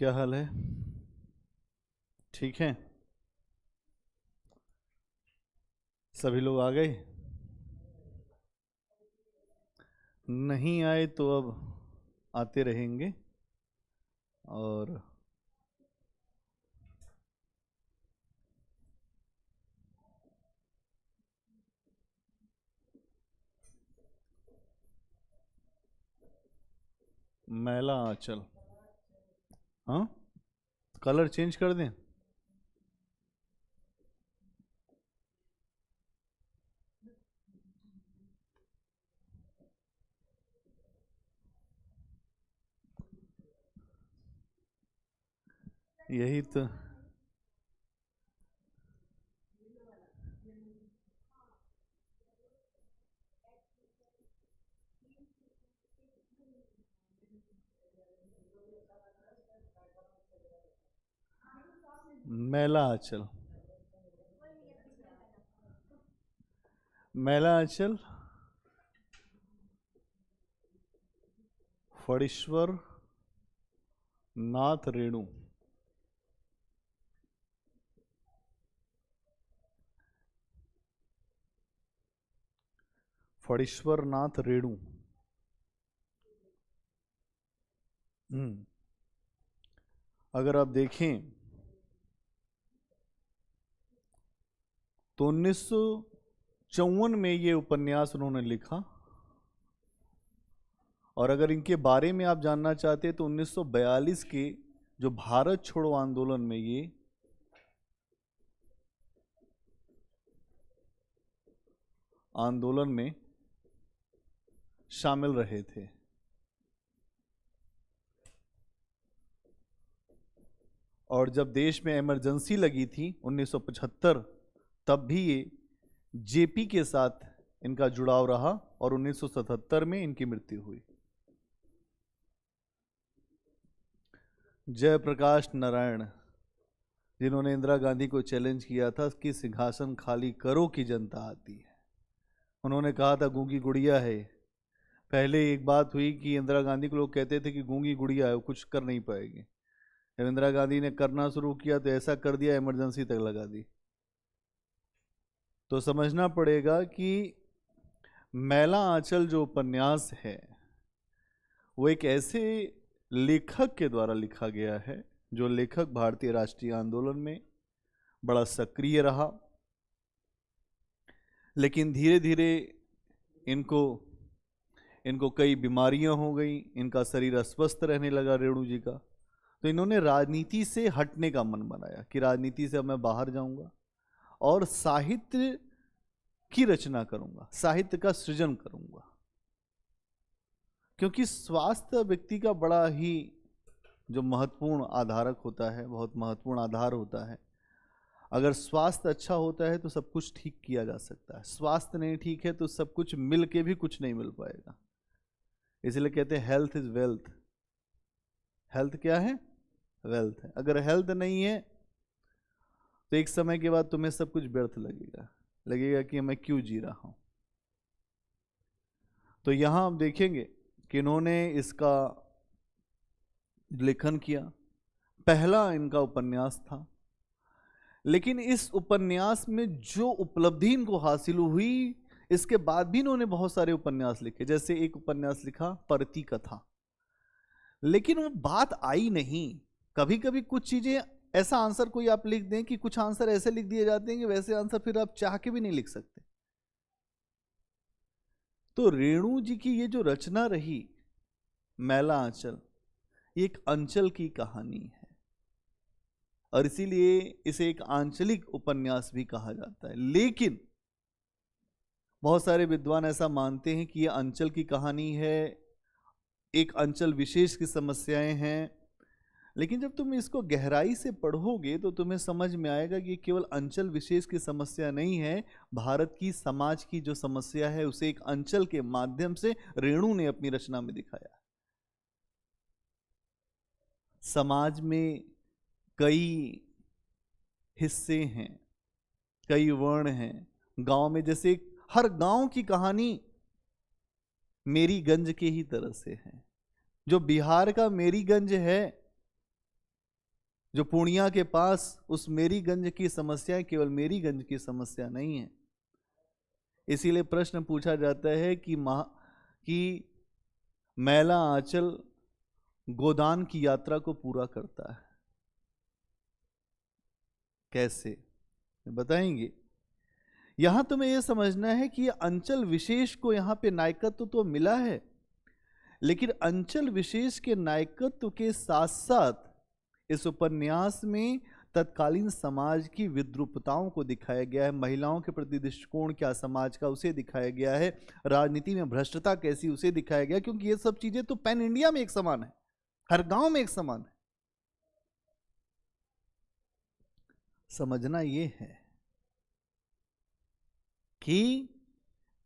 क्या हाल है? ठीक है? सभी लोग आ गए? नहीं आए तो अब आते रहेंगे। और मैला आंचल। हाँ, कलर चेंज कर दें? यही तो। मैला आंचल। मैला आंचल। फणीश्वर नाथ रेणु। फणीश्वर नाथ रेणु। अगर आप देखें तो 1954 में ये उपन्यास उन्होंने लिखा। और अगर इनके बारे में आप जानना चाहते हैं तो 1942 के जो भारत छोड़ो आंदोलन में ये आंदोलन में शामिल रहे थे। और जब देश में इमरजेंसी लगी थी 1975, तब भी ये जेपी के साथ इनका जुड़ाव रहा और 1977 में इनकी मृत्यु हुई। जयप्रकाश नारायण, जिन्होंने इंदिरा गांधी को चैलेंज किया था कि सिंहासन खाली करो कि जनता आती है। उन्होंने कहा था गूंगी गुड़िया है। पहले एक बात हुई कि इंदिरा गांधी को लोग कहते थे कि गूंगी गुड़िया है, वो कुछ कर नहीं पाएगी। जब इंदिरा गांधी ने करना शुरू किया तो ऐसा कर दिया, इमरजेंसी तक लगा दी। तो समझना पड़ेगा कि मैला आंचल जो उपन्यास है वो एक ऐसे लेखक के द्वारा लिखा गया है जो लेखक भारतीय राष्ट्रीय आंदोलन में बड़ा सक्रिय रहा, लेकिन धीरे धीरे इनको कई बीमारियां हो गई, इनका शरीर अस्वस्थ रहने लगा रेणु जी का। तो इन्होंने राजनीति से हटने का मन बनाया कि राजनीति से अब मैं बाहर जाऊंगा और साहित्य की रचना करूंगा, साहित्य का सृजन करूंगा। क्योंकि स्वास्थ्य व्यक्ति का बड़ा ही जो महत्वपूर्ण आधारक होता है, बहुत महत्वपूर्ण आधार होता है। अगर स्वास्थ्य अच्छा होता है तो सब कुछ ठीक किया जा सकता है। स्वास्थ्य नहीं ठीक है तो सब कुछ मिल के भी कुछ नहीं मिल पाएगा। इसलिए कहते हैं हेल्थ इज वेल्थ। हेल्थ क्या है? वेल्थ है। अगर हेल्थ नहीं है तो एक समय के बाद तुम्हें सब कुछ व्यर्थ लगेगा कि मैं क्यों जी रहा हूं। तो यहां हम देखेंगे कि इन्होंने इसका लेखन किया। पहला इनका उपन्यास था, लेकिन इस उपन्यास में जो उपलब्धि इनको हासिल हुई, इसके बाद भी इन्होंने बहुत सारे उपन्यास लिखे। जैसे एक उपन्यास लिखा परती कथा, लेकिन वो बात आई नहीं। कभी कभी कुछ चीजें ऐसा आंसर कोई आप लिख दें कि कुछ आंसर ऐसे लिख दिए जाते हैं कि वैसे आंसर फिर आप चाह के भी नहीं लिख सकते। तो रेणु जी की ये जो रचना रही मैला आंचल, ये एक अंचल की कहानी है और इसीलिए इसे एक आंचलिक उपन्यास भी कहा जाता है। लेकिन बहुत सारे विद्वान ऐसा मानते हैं कि यह अंचल की कहानी है, एक अंचल विशेष की समस्याएं हैं। लेकिन जब तुम इसको गहराई से पढ़ोगे तो तुम्हें समझ में आएगा कि केवल अंचल विशेष की समस्या नहीं है। भारत की समाज की जो समस्या है उसे एक अंचल के माध्यम से रेणु ने अपनी रचना में दिखाया। समाज में कई हिस्से हैं, कई वर्ण हैं। गांव में जैसे हर गांव की कहानी मेरीगंज के ही तरह से है। जो बिहार का मेरीगंज है जो पूर्णिया के पास उस मेरीगंज की समस्या केवल मेरीगंज की समस्या नहीं है। इसीलिए प्रश्न पूछा जाता है कि मैला आंचल गोदान की यात्रा को पूरा करता है। कैसे बताएंगे? यहां तुम्हें यह समझना है कि अंचल विशेष को यहां पे नायकत्व तो मिला है, लेकिन अंचल विशेष के नायकत्व के साथ साथ इस उपन्यास में तत्कालीन समाज की विद्रूपताओं को दिखाया गया है। महिलाओं के प्रति दृष्टिकोण क्या समाज का, उसे दिखाया गया है। राजनीति में भ्रष्टता कैसी, उसे दिखाया गया, क्योंकि ये सब चीजें तो पैन इंडिया में एक समान है, हर गांव में एक समान है। समझना ये है कि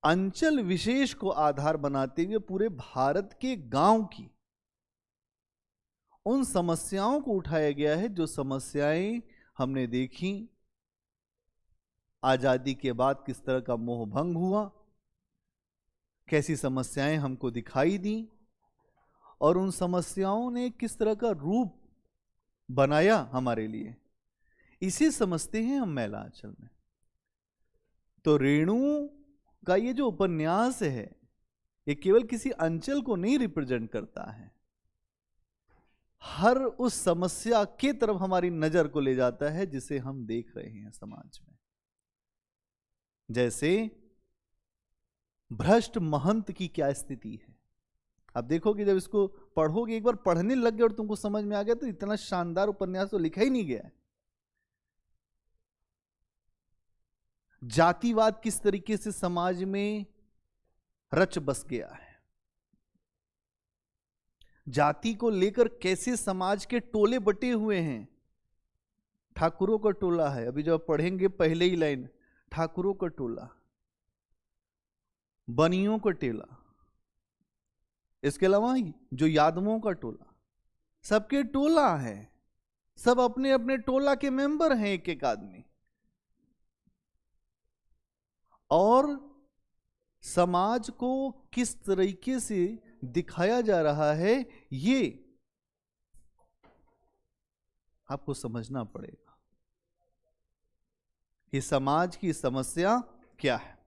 अंचल विशेष को आधार बनाते हुए पूरे भारत के गांव की उन समस्याओं को उठाया गया है जो समस्याएं हमने देखी। आजादी के बाद किस तरह का मोह भंग हुआ, कैसी समस्याएं हमको दिखाई दी, और उन समस्याओं ने किस तरह का रूप बनाया हमारे लिए, इसे समझते हैं हम मैला आंचल में। तो रेणु का ये जो उपन्यास है, ये केवल किसी अंचल को नहीं रिप्रेजेंट करता है, हर उस समस्या के तरफ हमारी नजर को ले जाता है जिसे हम देख रहे हैं समाज में। जैसे भ्रष्ट महंत की क्या स्थिति है। आप देखोगे, जब इसको पढ़ोगे, एक बार पढ़ने लग गए और तुमको समझ में आ गया, तो इतना शानदार उपन्यास तो लिखा ही नहीं गया है। जातिवाद किस तरीके से समाज में रच बस गया है, जाति को लेकर कैसे समाज के टोले बटे हुए हैं। ठाकुरों का टोला है, अभी जब पढ़ेंगे पहले ही लाइन, ठाकुरों का टोला, बनियों का टोला, इसके अलावा जो यादवों का टोला, सबके टोला है, सब अपने अपने टोला के मेंबर हैं, एक एक आदमी। और समाज को किस तरीके से दिखाया जा रहा है, ये आपको समझना पड़ेगा कि समाज की समस्या क्या है।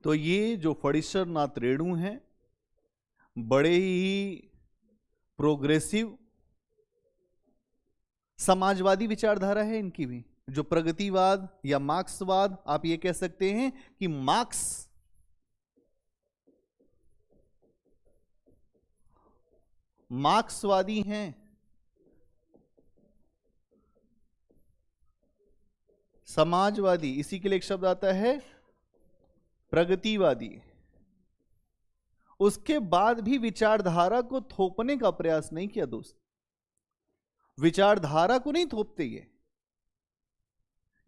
तो ये जो फणीश्वर नाथ रेणु हैं, बड़े ही प्रोग्रेसिव समाजवादी विचारधारा है इनकी भी। जो प्रगतिवाद या मार्क्सवाद, आप ये कह सकते हैं कि मार्क्सवादी हैं, समाजवादी, इसी के लिए एक शब्द आता है प्रगतिवादी। उसके बाद भी विचारधारा को थोपने का प्रयास नहीं किया दोस्त, विचारधारा को नहीं थोपते ये।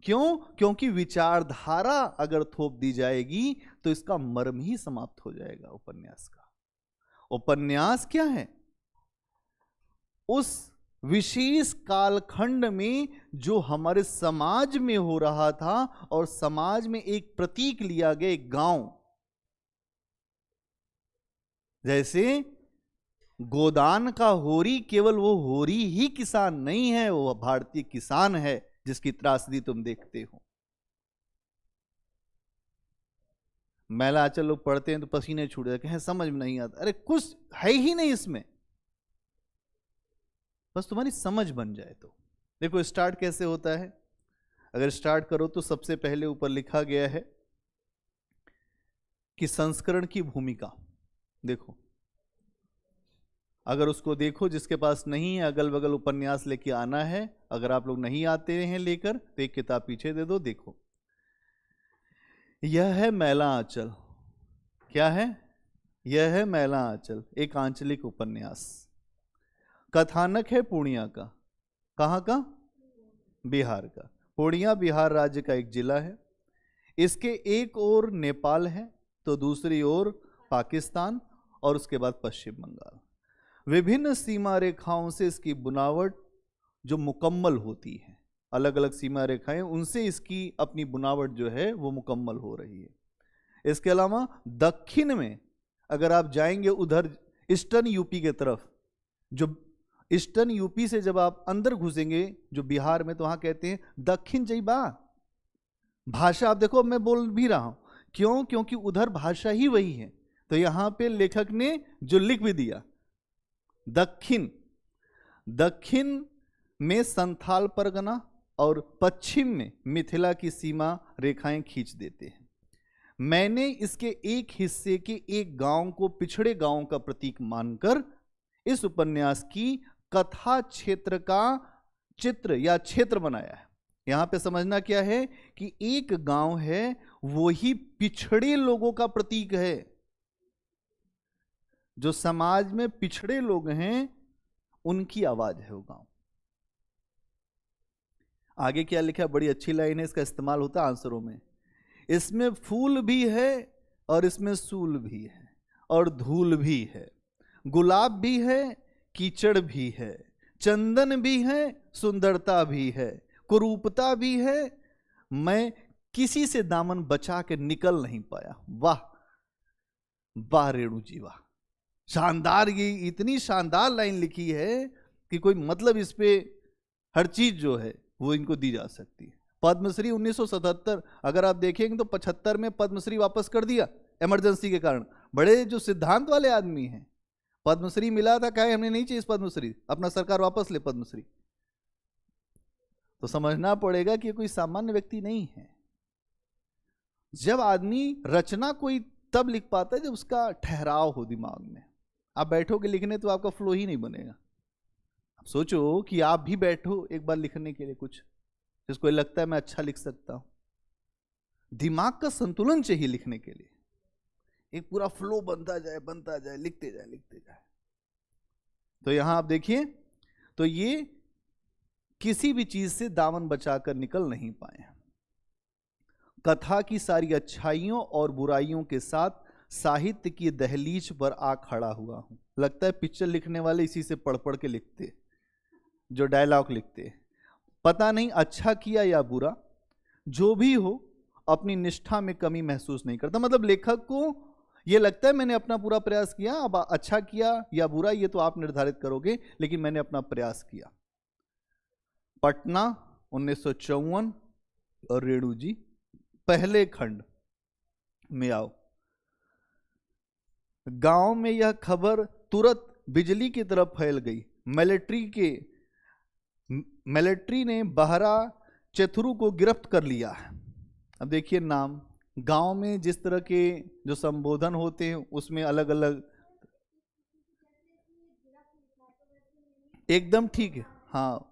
क्यों? क्योंकि विचारधारा अगर थोप दी जाएगी तो इसका मर्म ही समाप्त हो जाएगा उपन्यास का। उपन्यास क्या है? उस विशेष कालखंड में जो हमारे समाज में हो रहा था, और समाज में एक प्रतीक लिया गया, एक गांव। जैसे गोदान का होरी केवल वो होरी ही किसान नहीं है, वो भारतीय किसान है जिसकी त्रासदी तुम देखते हो। मैला आंचल लोग पढ़ते हैं तो पसीने छूट जाते हैं, समझ में नहीं आता, अरे कुछ है ही नहीं इसमें, बस तुम्हारी समझ बन जाए तो। देखो स्टार्ट कैसे होता है, अगर स्टार्ट करो तो सबसे पहले ऊपर लिखा गया है कि संस्करण की भूमिका। देखो, अगर उसको देखो, जिसके पास नहीं है अगल बगल उपन्यास लेके आना है। अगर आप लोग नहीं आते हैं लेकर तो एक किताब पीछे दे दो। देखो, यह है मैला आंचल। क्या है? यह है मैला आंचल, एक आंचलिक उपन्यास। कथानक है पूर्णिया का। कहाँ का? बिहार का। पूर्णिया बिहार राज्य का एक जिला है। इसके एक ओर नेपाल है तो दूसरी ओर पाकिस्तान और उसके बाद पश्चिम बंगाल। विभिन्न सीमा रेखाओं से इसकी बुनावट जो मुकम्मल होती है, अलग अलग सीमा रेखाएं, उनसे इसकी अपनी बुनावट जो है वो मुकम्मल हो रही है। इसके अलावा दक्षिण में अगर आप जाएंगे उधर ईस्टर्न यूपी के तरफ, जो ईस्टर्न यूपी से जब आप अंदर घुसेंगे जो बिहार में, तो वहां कहते हैं दक्षिण जइबा। भाषा आप देखो, मैं बोल भी रहा हूं क्यों, क्योंकि उधर भाषा ही वही है। तो यहां पे लेखक ने जो लिख भी दिया दक्षिण, दक्षिण में संथाल परगना और पश्चिम में मिथिला की सीमा रेखाएं खींच देते हैं। मैंने इसके एक हिस्से के एक गांव को पिछड़े गांव का प्रतीक मानकर इस उपन्यास की कथा क्षेत्र का चित्र या क्षेत्र बनाया है। यहां पे समझना क्या है कि एक गांव है, वो ही पिछड़े लोगों का प्रतीक है। जो समाज में पिछड़े लोग हैं उनकी आवाज है वो गांव। आगे क्या लिखा है, बड़ी अच्छी लाइन है, इसका इस्तेमाल होता है आंसरों में। इसमें फूल भी है और इसमें सूल भी है और धूल भी है, गुलाब भी है, कीचड़ भी है, चंदन भी है, सुंदरता भी है, कुरूपता भी है, मैं किसी से दामन बचा के निकल नहीं पाया। वाह वाह रेणु जी वाह, शानदार। ये इतनी शानदार लाइन लिखी है कि कोई मतलब इस पे हर चीज जो है वो इनको दी जा सकती है। पद्मश्री 1977 अगर आप देखेंगे तो 75 में पद्मश्री वापस कर दिया इमरजेंसी के कारण। बड़े जो सिद्धांत वाले आदमी हैं, पद्मश्री मिला था, कहे हमने नहीं चाहिए इस पद्मश्री, अपना सरकार वापस ले पद्मश्री। तो समझना पड़ेगा कि कोई सामान्य व्यक्ति नहीं है। जब आदमी रचना कोई तब लिख पाता है जब उसका ठहराव हो दिमाग में। आप बैठोगे लिखने तो आपका फ्लो ही नहीं बनेगा। आप सोचो कि आप भी बैठो एक बार लिखने के लिए कुछ जिसको लगता है मैं अच्छा लिख सकता हूं। दिमाग का संतुलन चाहिए लिखने के लिए, एक पूरा फ्लो बनता जाए, लिखते जाए। तो यहां आप देखिए, तो ये किसी भी चीज से दामन बचाकर निकल नहीं पाए। कथा की सारी अच्छाइयों और बुराइयों के साथ साहित्य की दहलीज पर आ खड़ा हुआ हूं। लगता है पिक्चर लिखने वाले इसी से पढ़ पढ़ के लिखते, जो डायलॉग लिखते। पता नहीं अच्छा किया या बुरा, जो भी हो अपनी निष्ठा में कमी महसूस नहीं करता। मतलब लेखक को ये लगता है मैंने अपना पूरा प्रयास किया, अब अच्छा किया या बुरा ये तो आप निर्धारित करोगे, लेकिन मैंने अपना प्रयास किया। पटना 1954 और रेणु जी पहले खंड में आओ। गांव में यह खबर तुरंत बिजली की तरफ फैल गई। मिलिट्री ने बहरा चतुरु को गिरफ्त कर लिया। अब देखिए नाम, गांव में जिस तरह के जो संबोधन होते हैं उसमें अलग अलग, एकदम ठीक है, हाँ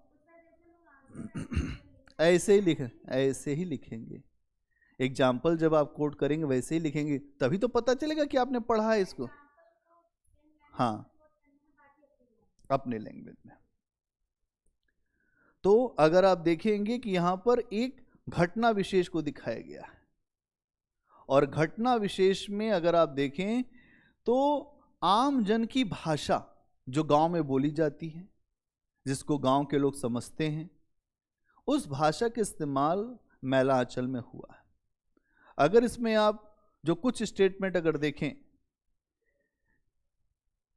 ऐसे ही लिखेंगे। एग्जाम्पल जब आप कोट करेंगे वैसे ही लिखेंगे, तभी तो पता चलेगा कि आपने पढ़ा है इसको। हाँ, अपने लैंग्वेज में। तो अगर आप देखेंगे कि यहां पर एक घटना विशेष को दिखाया गया है, और घटना विशेष में अगर आप देखें तो आम जन की भाषा जो गांव में बोली जाती है, जिसको गांव के लोग समझते हैं, उस भाषा के इस्तेमाल मैला आंचल में हुआ है। अगर इसमें आप जो कुछ स्टेटमेंट अगर देखें,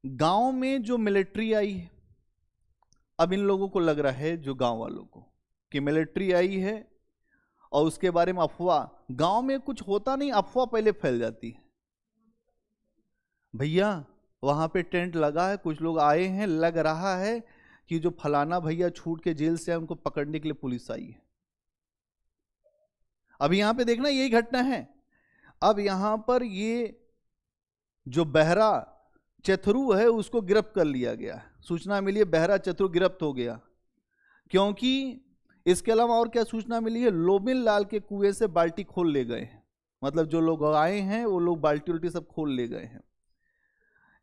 गांव में जो मिलिट्री आई है, अब इन लोगों को लग रहा है, जो गांव वालों को, कि मिलिट्री आई है और उसके बारे में अफवाह, गांव में कुछ होता नहीं, अफवाह पहले फैल जाती है। भैया वहां पे टेंट लगा है, कुछ लोग आए हैं, लग रहा है कि जो फलाना भैया छूट के जेल से आए उनको पकड़ने के लिए पुलिस आई है। अब यहां पे देखना यही घटना है। अब यहां पर ये जो बहरा चतुरु है उसको गिरफ्त कर लिया गया, सूचना मिली है बहरा चतुरु गिरफ्त हो गया। क्योंकि इसके अलावा और क्या सूचना मिली है, लोबिन लाल के कुएं से बाल्टी खोल ले गए हैं। मतलब जो लोग आए हैं वो लोग बाल्टी उल्टी सब खोल ले गए हैं।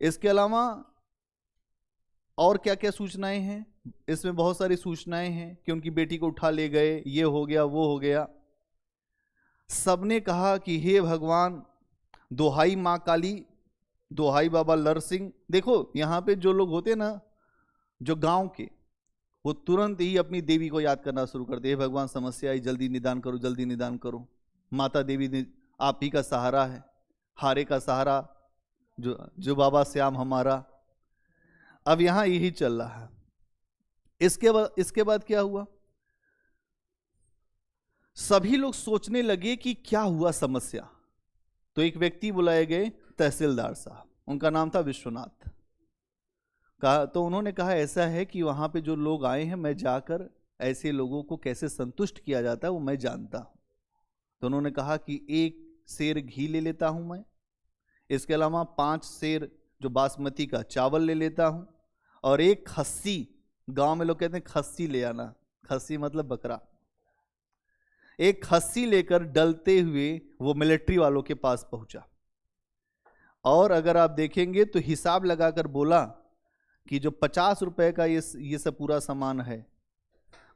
इसके अलावा और क्या क्या सूचनाएं हैं, इसमें बहुत सारी सूचनाएं हैं कि उनकी बेटी को उठा ले गए, ये हो गया वो हो गया। सबने कहा कि हे भगवान, दोहाई माँ काली, दोहाई बाबा लर सिंह। देखो यहाँ पे जो लोग होते ना, जो गांव के, वो तुरंत ही अपनी देवी को याद करना शुरू करते, हे भगवान समस्या आई, जल्दी निदान करो, जल्दी निदान करो। माता देवी आप ही का सहारा है, हारे का सहारा जो बाबा श्याम हमारा। अब यहाँ यही चल रहा है। इसके बाद क्या हुआ, सभी लोग सोचने लगे कि क्या हुआ समस्या। तो एक व्यक्ति बुलाए गए, तहसीलदार साहब, उनका नाम था विश्वनाथ। कहा तो उन्होंने कहा ऐसा है कि वहां पे जो लोग आए हैं, मैं जाकर ऐसे लोगों को कैसे संतुष्ट किया जाता है वो मैं जानता हूं। तो उन्होंने कहा कि 1 सेर घी ले लेता हूं मैं, इसके अलावा 5 सेर जो बासमती का चावल ले लेता हूं, और 1 खस्सी, गांव में लोग कहते हैं खस्सी ले आना, खस्सी मतलब बकरा, 1 खस्सी लेकर डलते हुए वो मिलिट्री वालों के पास पहुंचा। और अगर आप देखेंगे तो हिसाब लगाकर बोला कि जो 50 रुपए का ये सब पूरा सामान है,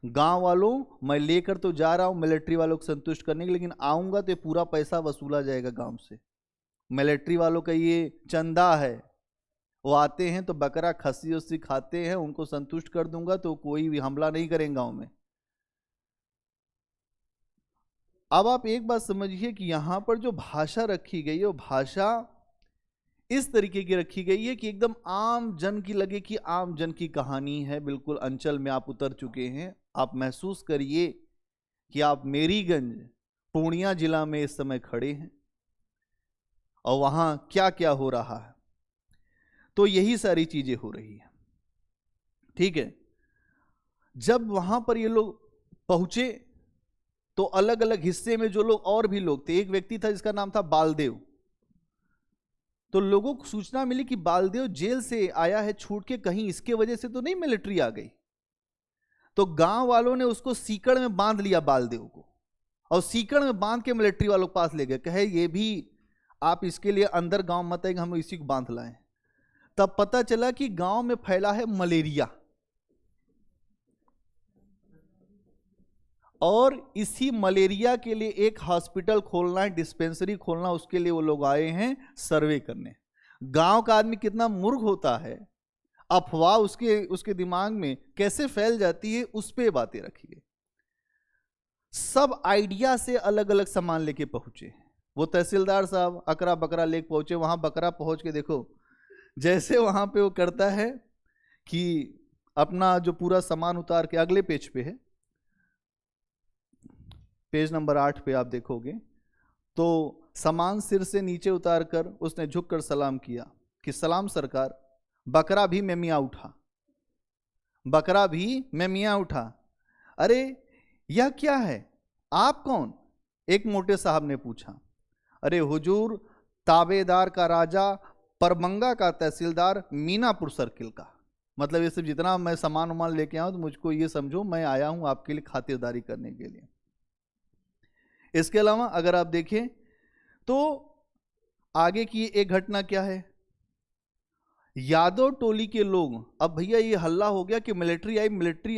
गांव वालों मैं लेकर तो जा रहा हूं मिलिट्री वालों को संतुष्ट करने के लिए, लेकिन आऊंगा तो ये पूरा पैसा वसूला जाएगा गांव से। मिलिट्री वालों का ये चंदा है, वो आते हैं तो बकरा खस्सी उस्सी खाते हैं, उनको संतुष्ट कर दूंगा तो कोई भी हमला नहीं करेंगे गांव में। अब आप एक बात समझिए कि यहां पर जो भाषा रखी गई है वो भाषा इस तरीके की रखी गई है कि एकदम आम जन की लगे कि आम जन की कहानी है। बिल्कुल अंचल में आप उतर चुके हैं, आप महसूस करिए कि आप मेरीगंज पूर्णिया जिला में इस समय खड़े हैं और वहां क्या क्या हो रहा है। तो यही सारी चीजें हो रही है, ठीक है। जब वहां पर ये लोग पहुंचे तो अलग अलग हिस्से में जो लोग और भी लोग थे, एक व्यक्ति था जिसका नाम था बालदेव। तो लोगों को सूचना मिली कि बालदेव जेल से आया है छूट के, कहीं इसके वजह से तो नहीं मिलिट्री आ गई। तो गांव वालों ने उसको सीकड़ में बांध लिया बालदेव को, और सीकड़ में बांध के मिलिट्री वालों के पास ले गए, कहे ये भी आप इसके लिए अंदर गांव मत आएंगे, हम इसी को बांध लाए। तब पता चला कि गांव में फैला है मलेरिया, और इसी मलेरिया के लिए एक हॉस्पिटल खोलना है, डिस्पेंसरी खोलना, उसके लिए वो लोग आए हैं सर्वे करने। गांव का आदमी कितना मूर्ख होता है, अफवाह उसके दिमाग में कैसे फैल जाती है, उस पे बातें रखिए। सब आइडिया से अलग अलग सामान लेके पहुंचे। वो तहसीलदार साहब अकरा बकरा लेके पहुंचे। वहां बकरा पहुंच के देखो, जैसे वहां पे वो करता है कि अपना जो पूरा सामान उतार के, अगले पेज पे है, पेज नंबर 8 पे आप देखोगे तो सामान सिर से नीचे उतार कर उसने झुककर सलाम किया कि सलाम सरकार। बकरा भी में मियाँ उठा, बकरा भी में मियाँ उठा। अरे यह क्या है, आप कौन? एक मोटे साहब ने पूछा। अरे हुजूर, ताबेदार का राजा, परमंगा का तहसीलदार, मीनापुर सर्किल का। मतलब ये सब जितना मैं सामान वामान लेके आऊं तो मुझको ये समझो मैं आया हूं आपके लिए खातिरदारी करने के लिए। इसके अलावा अगर आप देखें तो आगे की एक घटना क्या है, यादव टोली के लोग, अब भैया ये हल्ला हो गया कि मिलिट्री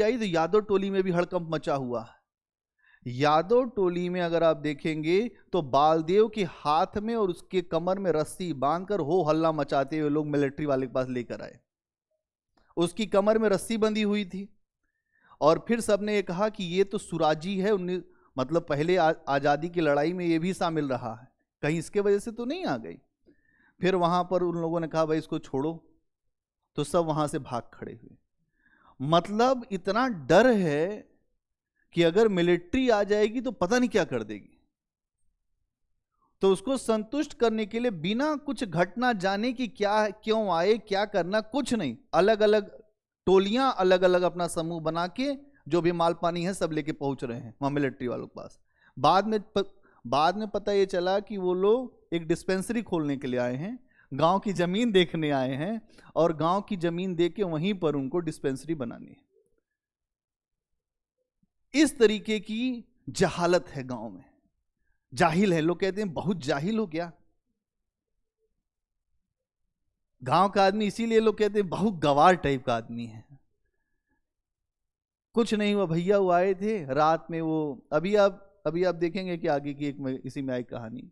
आई तो यादव टोली में भी हड़कंप मचा हुआ है। यादव टोली में अगर आप देखेंगे तो बालदेव के हाथ में और उसके कमर में रस्सी बांधकर हो हल्ला मचाते हुए लोग मिलिट्री वाले के पास लेकर आए। उसकी कमर में रस्सी बंधी हुई थी, और फिर सबने ये कहा कि ये तो सुराजी है, मतलब पहले आजादी की लड़ाई में ये भी शामिल रहा है, कहीं इसके वजह से तो नहीं आ गई। फिर वहां पर उन लोगों ने कहा भाई इसको छोड़ो, तो सब वहां से भाग खड़े हुए। मतलब इतना डर है कि अगर मिलिट्री आ जाएगी तो पता नहीं क्या कर देगी। तो उसको संतुष्ट करने के लिए बिना कुछ घटना जाने कि क्या क्यों आए, क्या करना, कुछ नहीं, अलग अलग टोलियां, अलग अलग अपना समूह बना के जो भी माल पानी है सब लेके पहुंच रहे हैं वहां मिलिट्री वालों के पास। बाद में पता ये चला कि वो लोग एक डिस्पेंसरी खोलने के लिए आए हैं, गांव की जमीन देखने आए हैं, और गांव की जमीन देख के वहीं पर उनको डिस्पेंसरी बनानी है। इस तरीके की जहालत है गांव में। जाहिल है, लोग कहते हैं बहुत जाहिल हो गया गांव का आदमी, इसीलिए लोग कहते हैं बहुत गवार टाइप का आदमी है। कुछ नहीं हुआ भैया, वो आए थे रात में, वो अभी आप देखेंगे कि आगे की एक इसी में आई कहानी,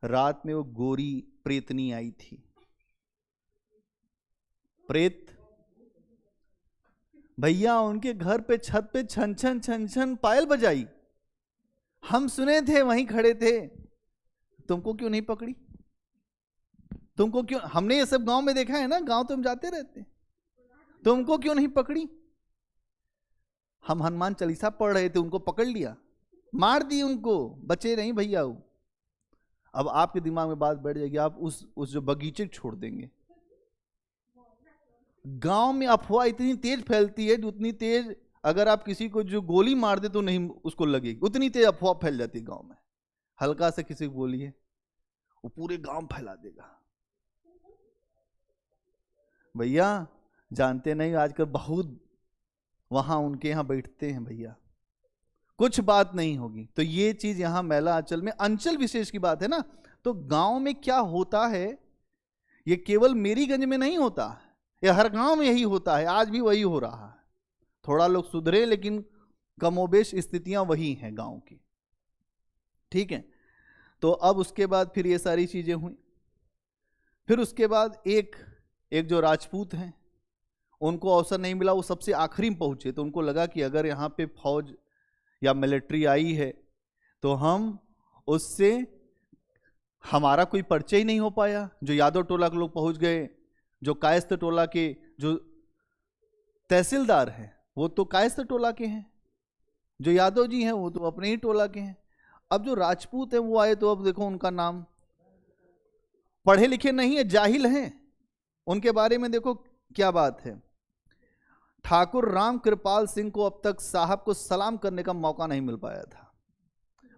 रात में वो गोरी प्रेतनी आई थी। प्रेत भैया उनके घर पे छत पे छन छन छन छन पायल बजाई, हम सुने थे, वहीं खड़े थे। तुमको क्यों नहीं पकड़ी? तुमको क्यों? हमने ये सब गांव में देखा है ना, गांव तो हम जाते रहते, तुमको क्यों नहीं पकड़ी? हम हनुमान चालीसा पढ़ रहे थे, उनको पकड़ लिया, मार दिए उनको, बचे नहीं भैया वो। अब आपके दिमाग में बात बैठ जाएगी, आप उस जो बगीचे छोड़ देंगे। गांव में अफवाह इतनी तेज फैलती है, उतनी तेज अगर आप किसी को जो गोली मार दे तो नहीं उसको लगेगी, उतनी तेज अफवाह फैल जाती है गांव में। हल्का से किसी को बोलिए, वो पूरे गांव फैला देगा। भैया जानते नहीं, आजकल बहुत वहां उनके यहां बैठते हैं भैया, कुछ बात नहीं होगी। तो ये चीज यहां मैला अंचल में, अंचल विशेष की बात है ना। तो गांव में क्या होता है, ये केवल मेरीगंज में नहीं होता, ये हर गांव में यही होता है, आज भी वही हो रहा है। थोड़ा लोग सुधरे, लेकिन कमोबेश स्थितियां वही हैं गांव की। ठीक है, तो अब उसके बाद फिर ये सारी चीजें हुई। फिर उसके बाद एक जो राजपूत हैं, उनको अवसर नहीं मिला, वो सबसे आखिरी में पहुंचे। तो उनको लगा कि अगर यहाँ पे फौज या मिलिट्री आई है तो हम उससे, हमारा कोई परिचय ही नहीं हो पाया। जो यादव टोला के लोग पहुंच गए, जो कायस्थ टोला के जो तहसीलदार हैं वो तो कायस्थ टोला के हैं, जो यादव जी हैं वो तो अपने ही टोला के हैं। अब जो राजपूत हैं वो आए, तो अब देखो उनका नाम, पढ़े लिखे नहीं है, जाहिल हैं, उनके बारे में देखो क्या बात है। ठाकुर राम कृपाल सिंह को अब तक साहब को सलाम करने का मौका नहीं मिल पाया था।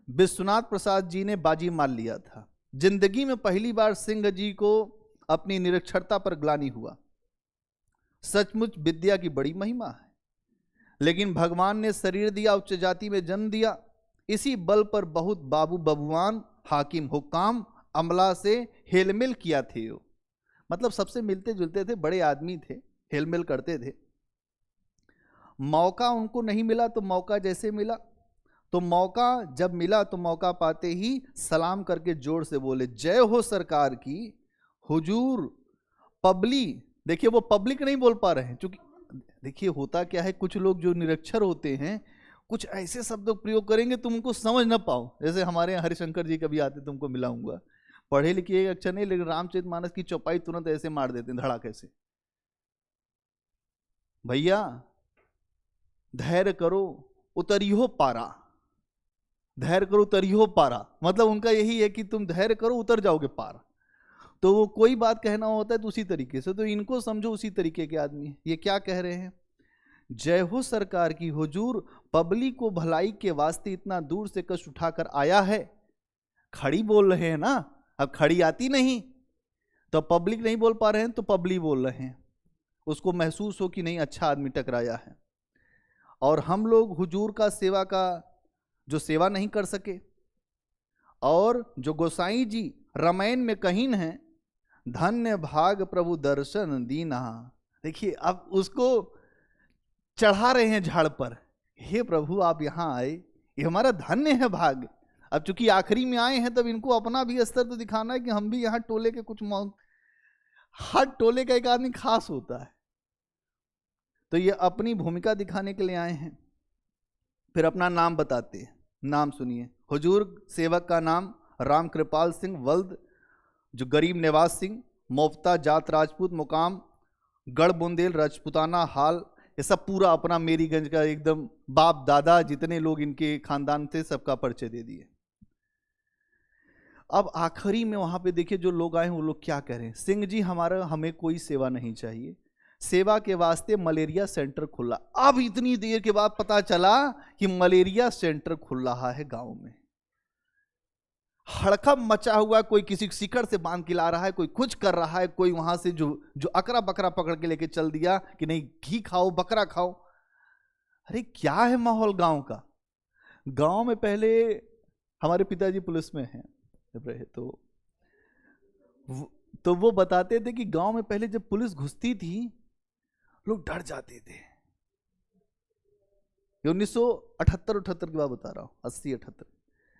विश्वनाथ प्रसाद जी ने बाजी मार लिया था। जिंदगी में पहली बार सिंह जी को अपनी निरक्षरता पर ग्लानि हुआ। सचमुच विद्या की बड़ी महिमा है, लेकिन भगवान ने शरीर दिया, उच्च जाति में जन्म दिया, इसी बल पर बहुत बाबू बबुआन हाकिम हुक्काम अमला से हेलमेल किया थे। मतलब सबसे मिलते जुलते थे, बड़े आदमी थे, हेलमेल करते थे। मौका उनको नहीं मिला तो मौका जैसे मिला, तो मौका जब मिला तो मौका पाते ही सलाम करके जोर से बोले, जय हो सरकार की, हुजूर पब्लिक। देखिए वो पब्लिक नहीं बोल पा रहे हैं, क्योंकि देखिए होता क्या है, कुछ लोग जो निरक्षर होते हैं कुछ ऐसे शब्द प्रयोग करेंगे तुम उनको समझ ना पाओ। जैसे हमारे यहाँ हरिशंकर जी कभी आते तुमको मिलाऊंगा, पढ़े लिखे एक अक्षर नहीं, लेकिन रामचरितमानस की चौपाई तुरंत ऐसे मार देते हैं, धड़ाके से। भैया धैर्य करो उतरियो पारा, धैर्य करो उतरियो पारा, मतलब उनका यही है कि तुम धैर्य करो उतर जाओगे पार। तो वो कोई बात कहना होता है तो उसी तरीके से, तो इनको समझो उसी तरीके के आदमी है। ये क्या कह रहे हैं, जय हो सरकार की, हुजूर पब्लिक को भलाई के वास्ते इतना दूर से कष्ट उठाकर आया है। खड़ी बोल रहे हैं ना, अब खड़ी आती नहीं तो पब्लिक नहीं बोल पा रहे हैं, तो पब्लिक बोल रहे हैं, उसको महसूस हो कि नहीं अच्छा आदमी टकराया है। और हम लोग हुजूर का सेवा का जो सेवा नहीं कर सके, और जो गोसाई जी रामायण में कहीन है, धन्य भाग प्रभु दर्शन दीना। देखिए अब उसको चढ़ा रहे हैं झाड़ पर, हे प्रभु आप यहाँ आए, ये हमारा धन्य है भाग। अब चूंकि आखिरी में आए हैं, तब इनको अपना भी स्तर तो दिखाना है कि हम भी यहाँ टोले के कुछ हर टोले का एक आदमी खास होता है, तो ये अपनी भूमिका दिखाने के लिए आए हैं। फिर अपना नाम बताते हैं, नाम सुनिए। हुजूर सेवक का नाम राम कृपाल सिंह वल्द, जो गरीब निवास सिंह, मोफ्ता जात राजपूत, मुकाम गढ़ बुंदेल राजपुताना हाल। ये सब पूरा अपना मेरीगंज का एकदम बाप दादा जितने लोग इनके खानदान थे सबका परिचय दे दिए। अब आखिरी में वहां पे देखिए जो लोग आए हैं वो लोग क्या कह रहे हैं, सिंह जी हमें कोई सेवा नहीं चाहिए, सेवा के वास्ते मलेरिया सेंटर खुला। अब इतनी देर के बाद पता चला कि मलेरिया सेंटर खुल रहा है गांव में। हड़कंप मचा हुआ, कोई किसी शिकड़ से बांध के ला रहा है, कोई कुछ कर रहा है, कोई वहां से जो अकरा बकरा पकड़ के लेके चल दिया कि नहीं घी खाओ बकरा खाओ। अरे क्या है माहौल गांव का। गांव में पहले हमारे पिताजी पुलिस में हैं रहे, तो वो बताते थे कि गांव में पहले जब पुलिस घुसती थी लोग डर जाते थे। 1978 की बात बता रहा हूँ, 80-78।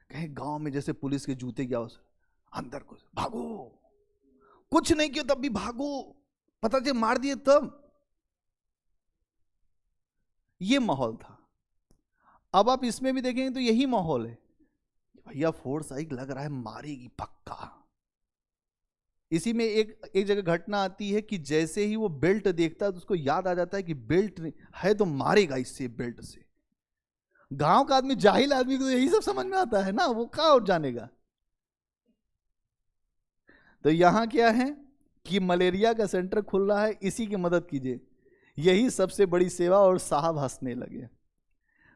कहीं गांव में जैसे पुलिस के जूते की आवाज, अंदर को भागो, कुछ नहीं किया तब भी भागो, पता चले मार दिए तब। ये माहौल था। अब आप इसमें भी देखेंगे तो यही माहौल है, भैया फोर्स आई, लग रहा है मारेगी पक्का। इसी में एक जगह घटना आती है कि जैसे ही वो बेल्ट देखता है तो उसको याद आ जाता है कि बेल्ट है तो मारेगा इससे, बेल्ट से गांव का आदमी, जाहिल आदमी को यही सब समझ में आता है ना, वो कहाँ और जानेगा। तो यहां क्या है कि मलेरिया का सेंटर खुल रहा है, इसी की मदद कीजिए, यही सबसे बड़ी सेवा। और साहब हंसने लगे।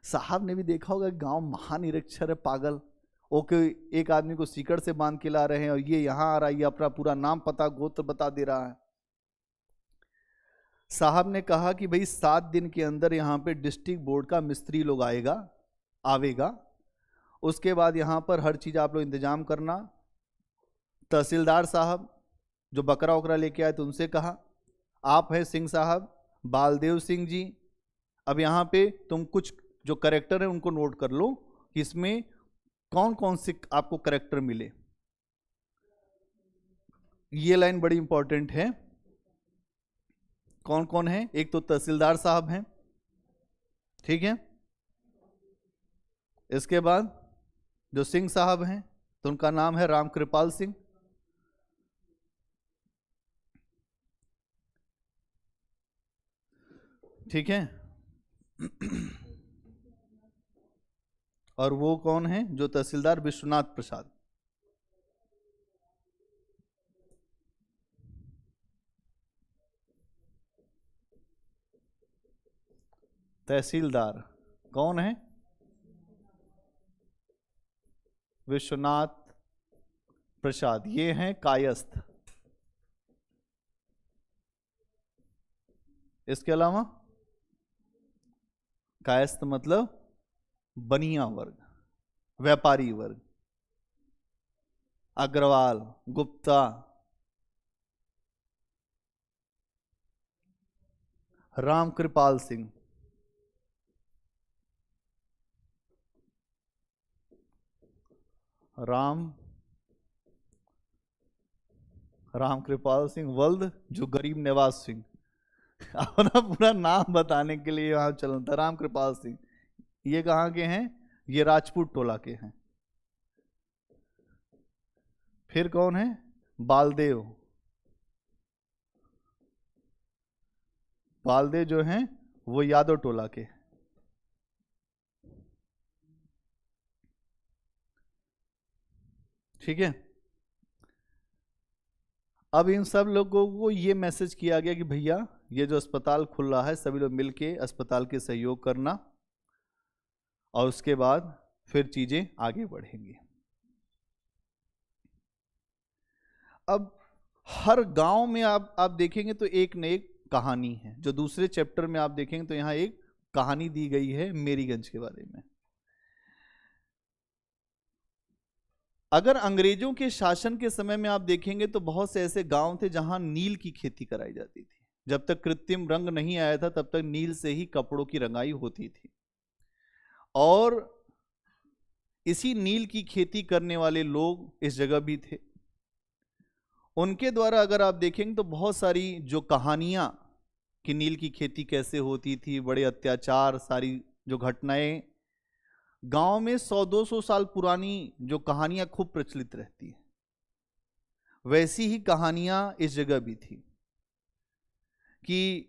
साहब ने भी देखा होगा गांव महानिरीक्षर है पागल, ओके, एक आदमी को सीकड़ से बांध के ला रहे हैं और ये यहां आ रहा है, ये अपना पूरा नाम पता गोत्र बता दे रहा है। साहब ने कहा कि भाई 7 दिन के अंदर यहाँ पे डिस्ट्रिक्ट बोर्ड का मिस्त्री लोग आवेगा, उसके बाद यहाँ पर हर चीज़ आप लोग इंतजाम करना। तहसीलदार साहब जो बकरा वकरा लेके आए थे उनसे कहा, आप हैं सिंह साहब, बालदेव सिंह जी, अब यहाँ पे तुम कुछ जो करेक्टर है उनको नोट कर लो कि इसमें कौन कौन से आपको करेक्टर मिले। ये लाइन बड़ी इंपॉर्टेंट है। कौन कौन है? एक तो तहसीलदार साहब हैं, ठीक है, इसके बाद जो सिंह साहब हैं तो उनका नाम है रामकृपाल सिंह, ठीक है। और वो कौन है? जो तहसीलदार विश्वनाथ प्रसाद। तहसीलदार कौन है? विश्वनाथ प्रसाद, ये हैं कायस्थ। इसके अलावा कायस्थ मतलब बनिया वर्ग, व्यापारी वर्ग, अग्रवाल, गुप्ता, रामकृपाल सिंह, रामकृपाल सिंह वल्द जो गरीब निवाज सिंह। अपना पूरा नाम बताने के लिए वहां चलन था। रामकृपाल सिंह ये कहाँ के हैं? ये राजपूत टोला के हैं। फिर कौन है? बालदेव। बालदेव जो हैं वो यादव टोला के। ठीक है। अब इन सब लोगों को ये मैसेज किया गया कि भैया ये जो अस्पताल खुल रहा है सभी लोग मिलके अस्पताल के सहयोग करना, और उसके बाद फिर चीजें आगे बढ़ेंगी। अब हर गांव में आप देखेंगे तो एक न एक कहानी है। जो दूसरे चैप्टर में आप देखेंगे तो यहां एक कहानी दी गई है मेरीगंज के बारे में। अगर अंग्रेजों के शासन के समय में आप देखेंगे तो बहुत से ऐसे गांव थे जहां नील की खेती कराई जाती थी। जब तक कृत्रिम रंग नहीं आया था तब तक नील से ही कपड़ों की रंगाई होती थी, और इसी नील की खेती करने वाले लोग इस जगह भी थे। उनके द्वारा अगर आप देखेंगे तो बहुत सारी जो कहानियां कि नील की खेती कैसे होती थी, बड़े अत्याचार, सारी जो घटनाएं गांव में 100-200 साल पुरानी जो कहानियां खूब प्रचलित रहती है, वैसी ही कहानियां इस जगह भी थी। कि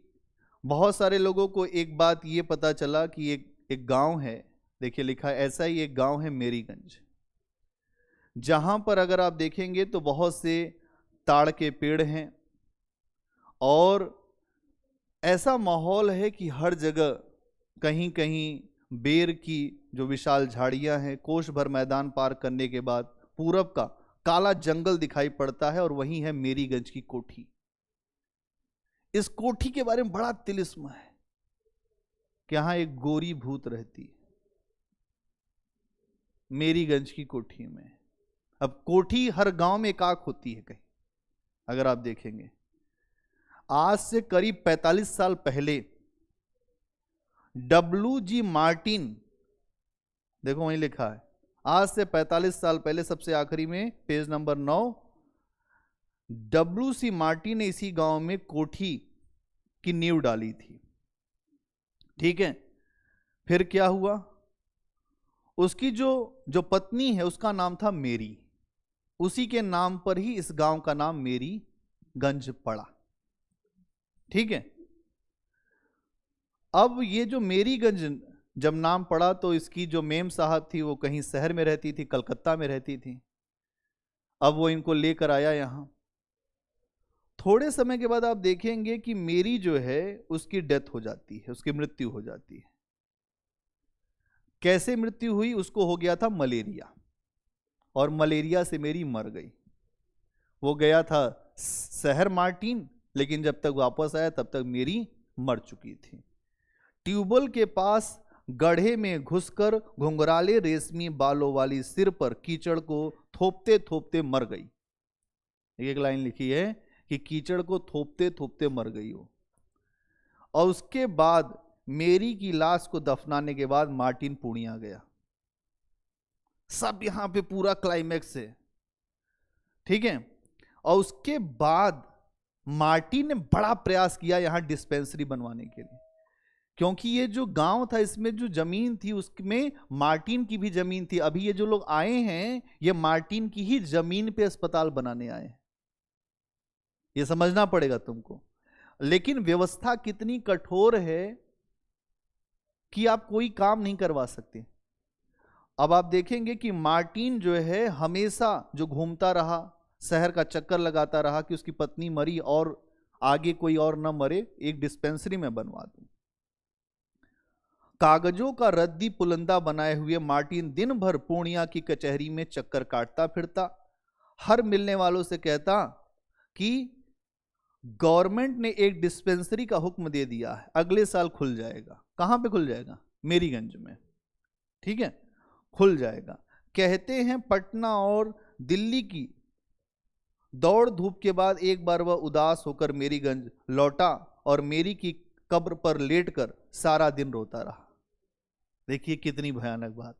बहुत सारे लोगों को एक बात ये पता चला कि एक गांव है, देखिए लिखा है ऐसा ही, एक गांव है मेरीगंज, जहां पर अगर आप देखेंगे तो बहुत से ताड़ के पेड़ हैं और ऐसा माहौल है कि हर जगह कहीं कहीं बेर की जो विशाल झाड़ियां हैं। कोस भर मैदान पार करने के बाद पूरब का काला जंगल दिखाई पड़ता है और वहीं है मेरीगंज की कोठी। इस कोठी के बारे में बड़ा तिलिस्म है कि यहां एक गोरी भूत रहती है मेरीगंज की कोठी में। अब कोठी हर गांव में एक आंख होती है कहीं, अगर आप देखेंगे। आज से करीब 45 साल पहले W.G. मार्टिन, देखो वहीं लिखा है, आज से 45 साल पहले, सबसे आखिरी में पेज नंबर 9, W.C. मार्टिन ने इसी गांव में कोठी की नींव डाली थी। ठीक है। फिर क्या हुआ? उसकी जो पत्नी है उसका नाम था मेरी, उसी के नाम पर ही इस गांव का नाम मेरीगंज पड़ा। ठीक है। अब ये जो मेरीगंज जब नाम पड़ा तो इसकी जो मेम साहब थी वो कहीं शहर में रहती थी, कलकत्ता में रहती थी। अब वो इनको लेकर आया यहाँ। थोड़े समय के बाद आप देखेंगे कि मेरी जो है उसकी डेथ हो जाती है, उसकी मृत्यु हो जाती है। कैसे मृत्यु हुई? उसको हो गया था मलेरिया, और मलेरिया से मेरी मर गई। वो गया था शहर मार्टिन, लेकिन जब तक वापस आया तब तक मेरी मर चुकी थी। ट्यूबवेल के पास गड्ढे में घुसकर घुंघराले रेशमी बालों वाली सिर पर कीचड़ को थोपते थोपते मर गई। एक लाइन लिखी है कि कीचड़ को थोपते थोपते मर गई हो। और उसके बाद मेरी की लाश को दफनाने के बाद मार्टिन पूर्णिया गया। सब यहां पे पूरा क्लाइमैक्स है, ठीक है। और उसके बाद मार्टिन ने बड़ा प्रयास किया यहां डिस्पेंसरी बनवाने के लिए, क्योंकि ये जो गांव था इसमें जो जमीन थी उसमें मार्टिन की भी जमीन थी। अभी ये जो लोग आए हैं ये मार्टिन की ही जमीन पे अस्पताल बनाने आए हैं, ये समझना पड़ेगा तुमको। लेकिन व्यवस्था कितनी कठोर है कि आप कोई काम नहीं करवा सकते। अब आप देखेंगे कि मार्टिन जो है हमेशा जो घूमता रहा, शहर का चक्कर लगाता रहा कि उसकी पत्नी मरी और आगे कोई और न मरे, एक डिस्पेंसरी में बनवा दूं। कागजों का रद्दी पुलंदा बनाए हुए मार्टिन दिन भर पूर्णिया की कचहरी में चक्कर काटता फिरता, हर मिलने वालों से कहता कि गवर्नमेंट ने एक डिस्पेंसरी का हुक्म दे दिया है, अगले साल खुल जाएगा। कहां पे खुल जाएगा? मेरीगंज में, ठीक है, खुल जाएगा। कहते हैं पटना और दिल्ली की दौड़ धूप के बाद एक बार वह उदास होकर मेरीगंज लौटा और मेरी की कब्र पर लेटकर सारा दिन रोता रहा। देखिए कितनी भयानक बात।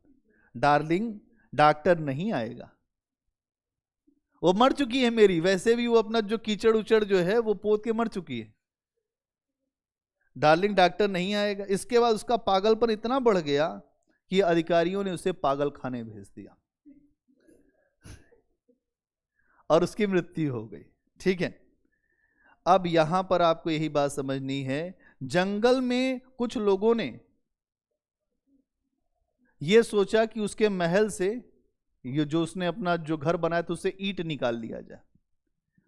डार्लिंग, डॉक्टर नहीं आएगा, वो मर चुकी है मेरी। वैसे भी वो अपना जो कीचड़ उचड़ जो है वो पोत के मर चुकी है। डार्लिंग, डॉक्टर नहीं आएगा। इसके बाद उसका पागलपन इतना बढ़ गया कि अधिकारियों ने उसे पागल खाने भेज दिया और उसकी मृत्यु हो गई, ठीक है। अब यहां पर आपको यही बात समझनी है, जंगल में कुछ लोगों ने यह सोचा कि उसके महल से ये जो उसने अपना जो घर बनाया था उससे ईंट निकाल लिया जाए।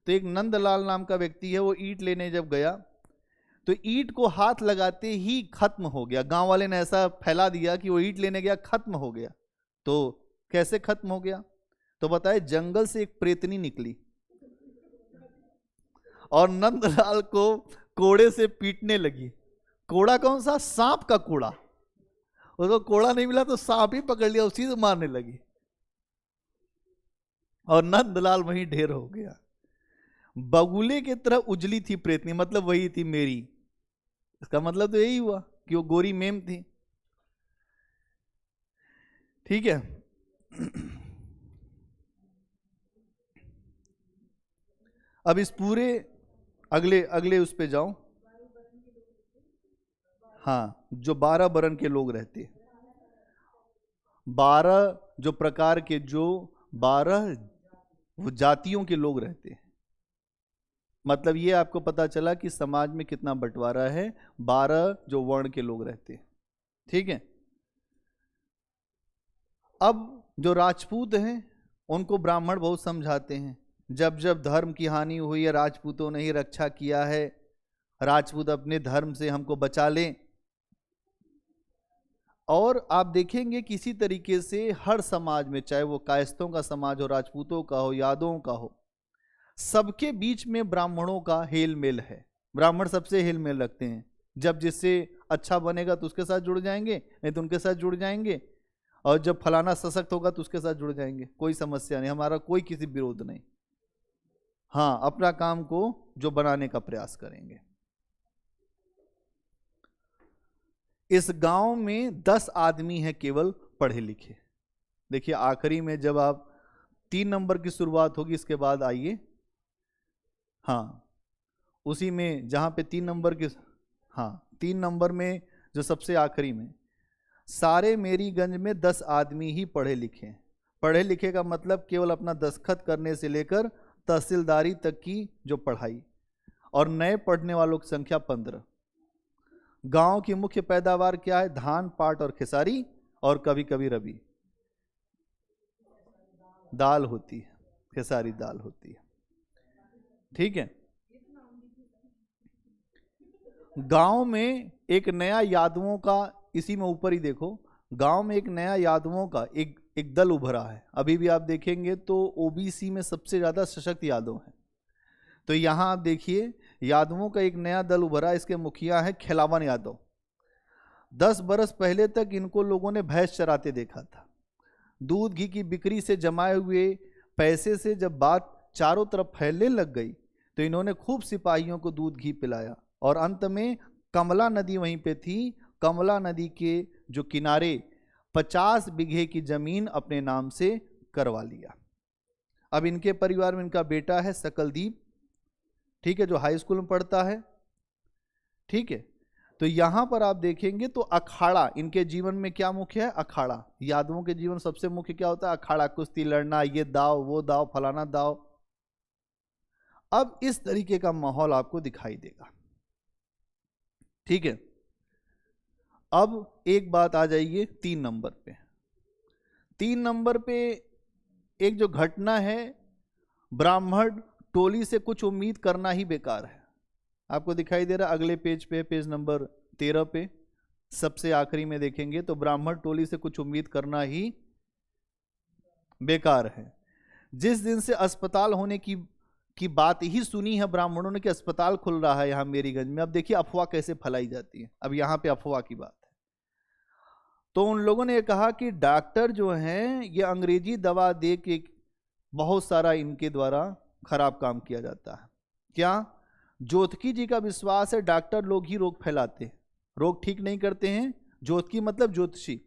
तो एक नंदलाल नाम का व्यक्ति है, वो ईंट लेने जब गया तो ईंट को हाथ लगाते ही खत्म हो गया। गांव वाले ने ऐसा फैला दिया कि वो ईंट लेने गया, खत्म हो गया। तो कैसे खत्म हो गया? तो बताए जंगल से एक प्रेतनी निकली और नंदलाल को कोड़े से पीटने लगी। कोड़ा कौन सा? सांप का कोड़ा। उसको कोड़ा नहीं मिला तो सांप ही पकड़ लिया, उसी से मारने लगी और नंदलाल वहीं ढेर हो गया। बगुले की तरह उजली थी प्रेतनी, मतलब वही थी मेरी। इसका मतलब तो यही हुआ कि वो गोरी मेम थी, ठीक है। अब इस पूरे अगले उस पे जाओ। हाँ, जो 12 बरन के लोग रहते हैं, 12 जो प्रकार के, जो 12 वो जातियों के लोग रहते हैं। मतलब ये आपको पता चला कि समाज में कितना बंटवारा है। 12 जो वर्ण के लोग रहते हैं, ठीक है। अब जो राजपूत हैं उनको ब्राह्मण बहुत समझाते हैं, जब जब धर्म की हानि हुई है राजपूतों ने ही रक्षा किया है, राजपूत अपने धर्म से हमको बचा लें। और आप देखेंगे किसी तरीके से हर समाज में, चाहे वो कायस्थों का समाज हो, राजपूतों का हो, यादवों का हो, सबके बीच में ब्राह्मणों का हेल मेल है। ब्राह्मण सबसे हेल मेल रखते हैं। जब जिससे अच्छा बनेगा तो उसके साथ जुड़ जाएंगे, नहीं तो उनके साथ जुड़ जाएंगे, और जब फलाना सशक्त होगा तो उसके साथ जुड़ जाएंगे। कोई समस्या नहीं, हमारा कोई किसी विरोध नहीं। हाँ, अपना काम को जो बनाने का प्रयास करेंगे। इस गांव में 10 आदमी हैं केवल पढ़े लिखे। देखिए आखिरी में जब आप 3 नंबर की शुरुआत होगी, इसके बाद आइए, हाँ उसी में जहां पे 3 नंबर की, हाँ 3 नंबर में जो सबसे आखिरी में, सारे मेरीगंज में 10 आदमी ही पढ़े लिखे हैं। पढ़े लिखे का मतलब केवल अपना दस्तखत करने से लेकर तहसीलदारी तक की जो पढ़ाई, और नए पढ़ने वालों की संख्या 15। गांव की मुख्य पैदावार क्या है? धान, पाट और खेसारी, और कभी कभी रबी दाल होती है, खेसारी दाल होती है। ठीक है। गांव में एक नया यादवों का, इसी में ऊपर ही देखो, गांव में एक नया यादवों का एक दल उभरा है। अभी भी आप देखेंगे तो ओबीसी में सबसे ज्यादा सशक्त यादव हैं। तो यहां आप देखिए यादवों का एक नया दल उभरा, इसके मुखिया है खिलावन यादव। 10 बरस पहले तक इनको लोगों ने भैंस चराते देखा था। दूध घी की बिक्री से जमाए हुए पैसे से जब बात चारों तरफ फैलने लग गई तो इन्होंने खूब सिपाहियों को दूध घी पिलाया, और अंत में कमला नदी वहीं पे थी। कमला नदी के जो किनारे 50 बीघे की जमीन अपने नाम से करवा लिया। अब इनके परिवार में इनका बेटा है सकलदीप, ठीक है, जो हाई स्कूल में पढ़ता है। ठीक है। तो यहां पर आप देखेंगे तो अखाड़ा इनके जीवन में क्या मुख्य है? अखाड़ा। यादवों के जीवन सबसे मुख्य क्या होता है? अखाड़ा, कुश्ती लड़ना, ये दाव वो दाव फलाना दाव। अब इस तरीके का माहौल आपको दिखाई देगा। ठीक है। अब एक बात आ जाइए 3 नंबर पे। 3 नंबर पे एक जो घटना है, ब्राह्मण टोली से कुछ उम्मीद करना ही बेकार है। आपको दिखाई दे रहा अगले पेज पे, पेज नंबर 13 पे सबसे आखिरी में देखेंगे तो ब्राह्मण टोली से कुछ उम्मीद करना ही बेकार है। जिस दिन से अस्पताल होने की बात ही सुनी है ब्राह्मणों ने कि अस्पताल खुल रहा है यहां मेरीगंज में, अब देखिए अफवाह कैसे फैलाई जाती है। अब यहां पे अफवाह की बात है। तो उन लोगों ने कहा कि डॉक्टर जो हैं ये अंग्रेजी दवा दे के बहुत सारा इनके द्वारा खराब काम किया जाता है। क्या? ज्योतिकी जी का विश्वास है डॉक्टर लोग ही रोग फैलाते हैं, रोग ठीक नहीं करते हैं। ज्योतिकी मतलब ज्योतिषी।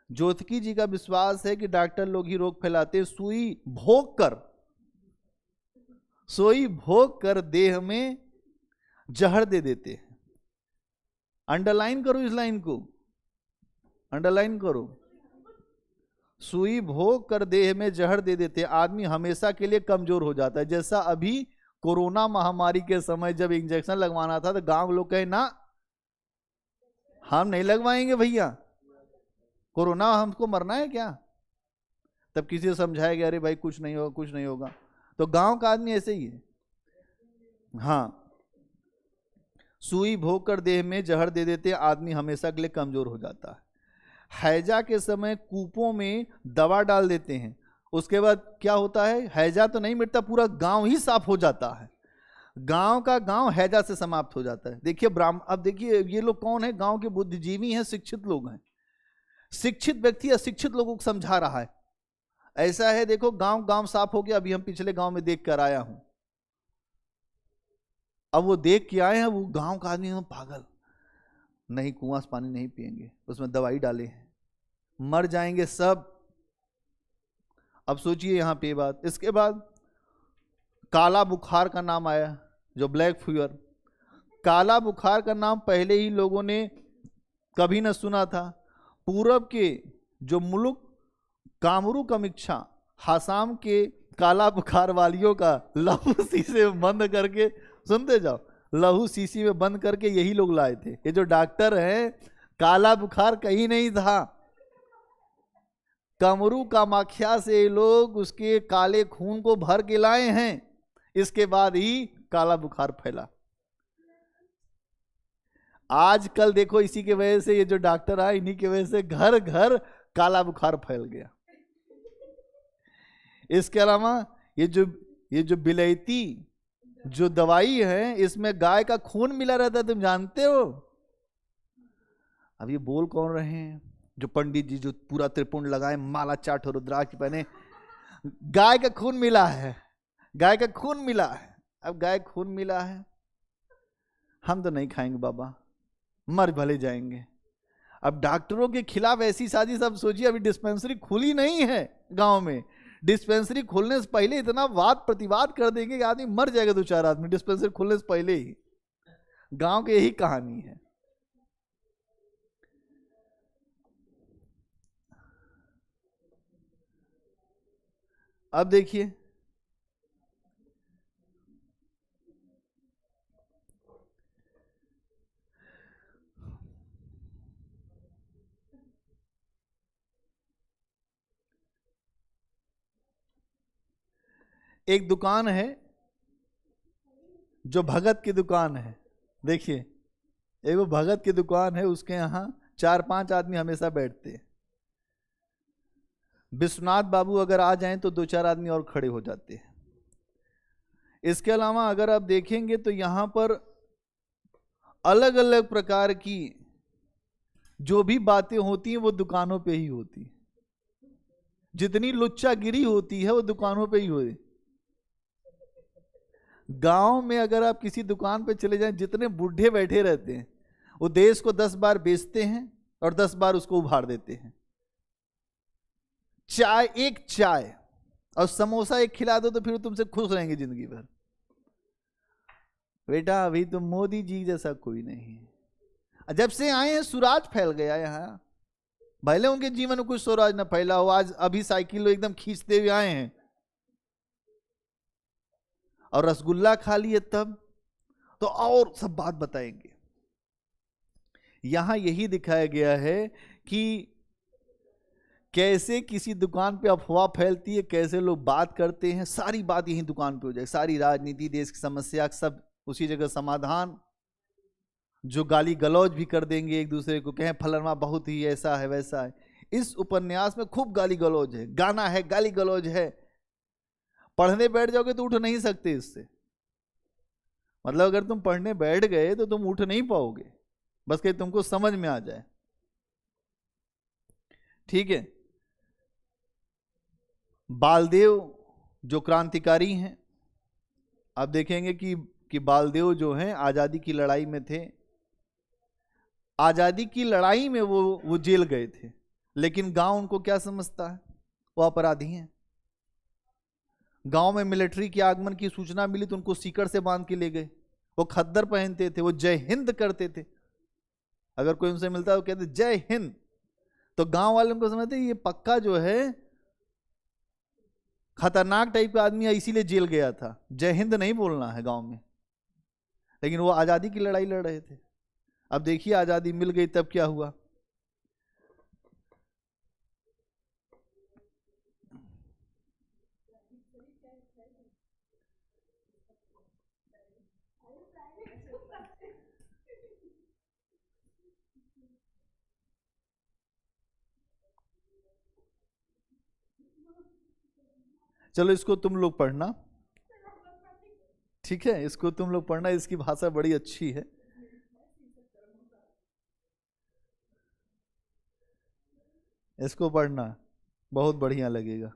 ज्योतिकी जी का विश्वास है कि डॉक्टर लोग ही रोग फैलाते हैं। सुई भोग कर देह में जहर दे देते हैं। अंडरलाइन करो इस लाइन को, अंडरलाइन करो। सुई भोग कर देह में जहर दे देते, आदमी हमेशा के लिए कमजोर हो जाता है। जैसा अभी कोरोना महामारी के समय जब इंजेक्शन लगवाना था तो गांव लोग कहे ना हम नहीं लगवाएंगे भैया, कोरोना हमको मरना है क्या? तब किसी से समझाया गया अरे भाई कुछ नहीं होगा, कुछ नहीं होगा। तो गांव का आदमी ऐसे ही है। हाँ, सुई भोग कर देह में जहर दे देते, आदमी हमेशा के लिए कमजोर हो जाता है। हैजा के समय कूपों में दवा डाल देते हैं, उसके बाद क्या होता है? हैजा तो नहीं मिटता, पूरा गांव ही साफ हो जाता है। गांव का गांव हैजा से समाप्त हो जाता है। देखिए अब देखिए ये लोग कौन है? गांव के बुद्धिजीवी हैं, शिक्षित लोग हैं। शिक्षित व्यक्ति अशिक्षित लोगों को समझा रहा है। ऐसा है देखो गांव गांव साफ हो गया। अभी हम पिछले गांव में देख कर आया हूं। अब वो देख के आए हैं, वो गांव का आदमी पागल, नहीं कुआं से पानी नहीं पिएंगे, उसमें दवाई डाले हैं, मर जाएंगे सब। अब सोचिए यहां पे बात। इसके बाद काला बुखार का नाम आया, जो ब्लैक फीवर। काला बुखार का नाम पहले ही लोगों ने कभी न सुना था। पूरब के जो मुल्क कामरू कमीक्षा हासाम के काला बुखार वालियों का लहू शीशे में बंद करके, सुनते जाओ, लहू शीशी में बंद करके यही लोग लाए थे। ये जो डॉक्टर हैं, काला बुखार कहीं नहीं था, कमरू कामाख्या से लोग उसके काले खून को भर के लाए हैं। इसके बाद ही काला बुखार फैला। आजकल देखो इसी के वजह से ये जो डॉक्टर आए, इन्हीं की वजह से घर घर काला बुखार फैल गया। इसके अलावा ये जो बिलैती जो दवाई है, इसमें गाय का खून मिला रहता है, तुम जानते हो? अब ये बोल कौन रहे हैं? जो पंडित जी जो पूरा त्रिपुंड लगाए, माला चाट और रुद्राक्ष पहने, गाय का खून मिला है, गाय का खून मिला है। अब गाय खून मिला है, हम तो नहीं खाएंगे बाबा, मर भले जाएंगे। अब डॉक्टरों के खिलाफ ऐसी साजिश। अब सोचिए अभी डिस्पेंसरी खुली नहीं है गांव में, डिस्पेंसरी खुलने से पहले इतना वाद प्रतिवाद कर देंगे कि आदमी मर जाएगा, 2-4 आदमी, डिस्पेंसरी खुलने से पहले ही। गांव की यही कहानी है। अब देखिए एक दुकान है जो भगत की दुकान है। देखिए, एक वो भगत की दुकान है, उसके यहाँ 4-5 आदमी हमेशा बैठते हैं। विश्वनाथ बाबू अगर आ जाएं तो 2-4 आदमी और खड़े हो जाते हैं। इसके अलावा अगर आप देखेंगे तो यहाँ पर अलग अलग प्रकार की जो भी बातें होती हैं वो दुकानों पे ही होती है। जितनी लुच्चागिरी होती है वो दुकानों पे ही होती। गांव में अगर आप किसी दुकान पे चले जाएं, जितने बूढ़े बैठे रहते हैं वो देश को 10 बार बेचते हैं और 10 बार उसको उभार देते हैं। एक चाय और समोसा एक खिला दो तो फिर तुमसे खुश रहेंगे जिंदगी भर। बेटा अभी तो मोदी जी जैसा कोई नहीं है। जब से आए हैं सुराज फैल गया यहाँ। भले उनके जीवन में कुछ स्वराज न फैला हो, आज अभी साइकिल एकदम खींचते हुए आए हैं और रसगुल्ला खा लिए तब तो और सब बात बताएंगे। यहां यही दिखाया गया है कि कैसे किसी दुकान पे अफवाह फैलती है, कैसे लोग बात करते हैं, सारी बात यही दुकान पे हो जाए। सारी राजनीति, देश की समस्या सब उसी जगह समाधान। जो गाली गलौज भी कर देंगे एक दूसरे को, कहें फलनमा बहुत ही ऐसा है वैसा है। इस उपन्यास में खूब गाली गलौज है, गाना है, गाली गलौज है। पढ़ने बैठ जाओगे तो उठ नहीं सकते इससे। मतलब अगर तुम पढ़ने बैठ गए तो तुम उठ नहीं पाओगे, बस कि तुमको समझ में आ जाए। ठीक है। बालदेव जो क्रांतिकारी हैं, आप देखेंगे कि बालदेव जो हैं आजादी की लड़ाई में थे। आजादी की लड़ाई में वो जेल गए थे, लेकिन गांव उनको क्या समझता है, वो अपराधी हैं। गांव में मिलिट्री के आगमन की सूचना मिली तो उनको सीकर से बांध के ले गए। वो खद्दर पहनते थे, वो जय हिंद करते थे। अगर कोई उनसे मिलता है वो कहते जय हिंद, तो गांव वाले उनको समझते ये पक्का जो है खतरनाक टाइप का आदमी है, इसीलिए जेल गया था। जय हिंद नहीं बोलना है गांव में। लेकिन वो आजादी की लड़ाई लड़ रहे थे। अब देखिए आजादी मिल गई तब क्या हुआ। चलो इसको तुम लोग पढ़ना, ठीक है, इसको तुम लोग पढ़ना, इसकी भाषा बड़ी अच्छी है। इसको पढ़ना बहुत बढ़िया लगेगा।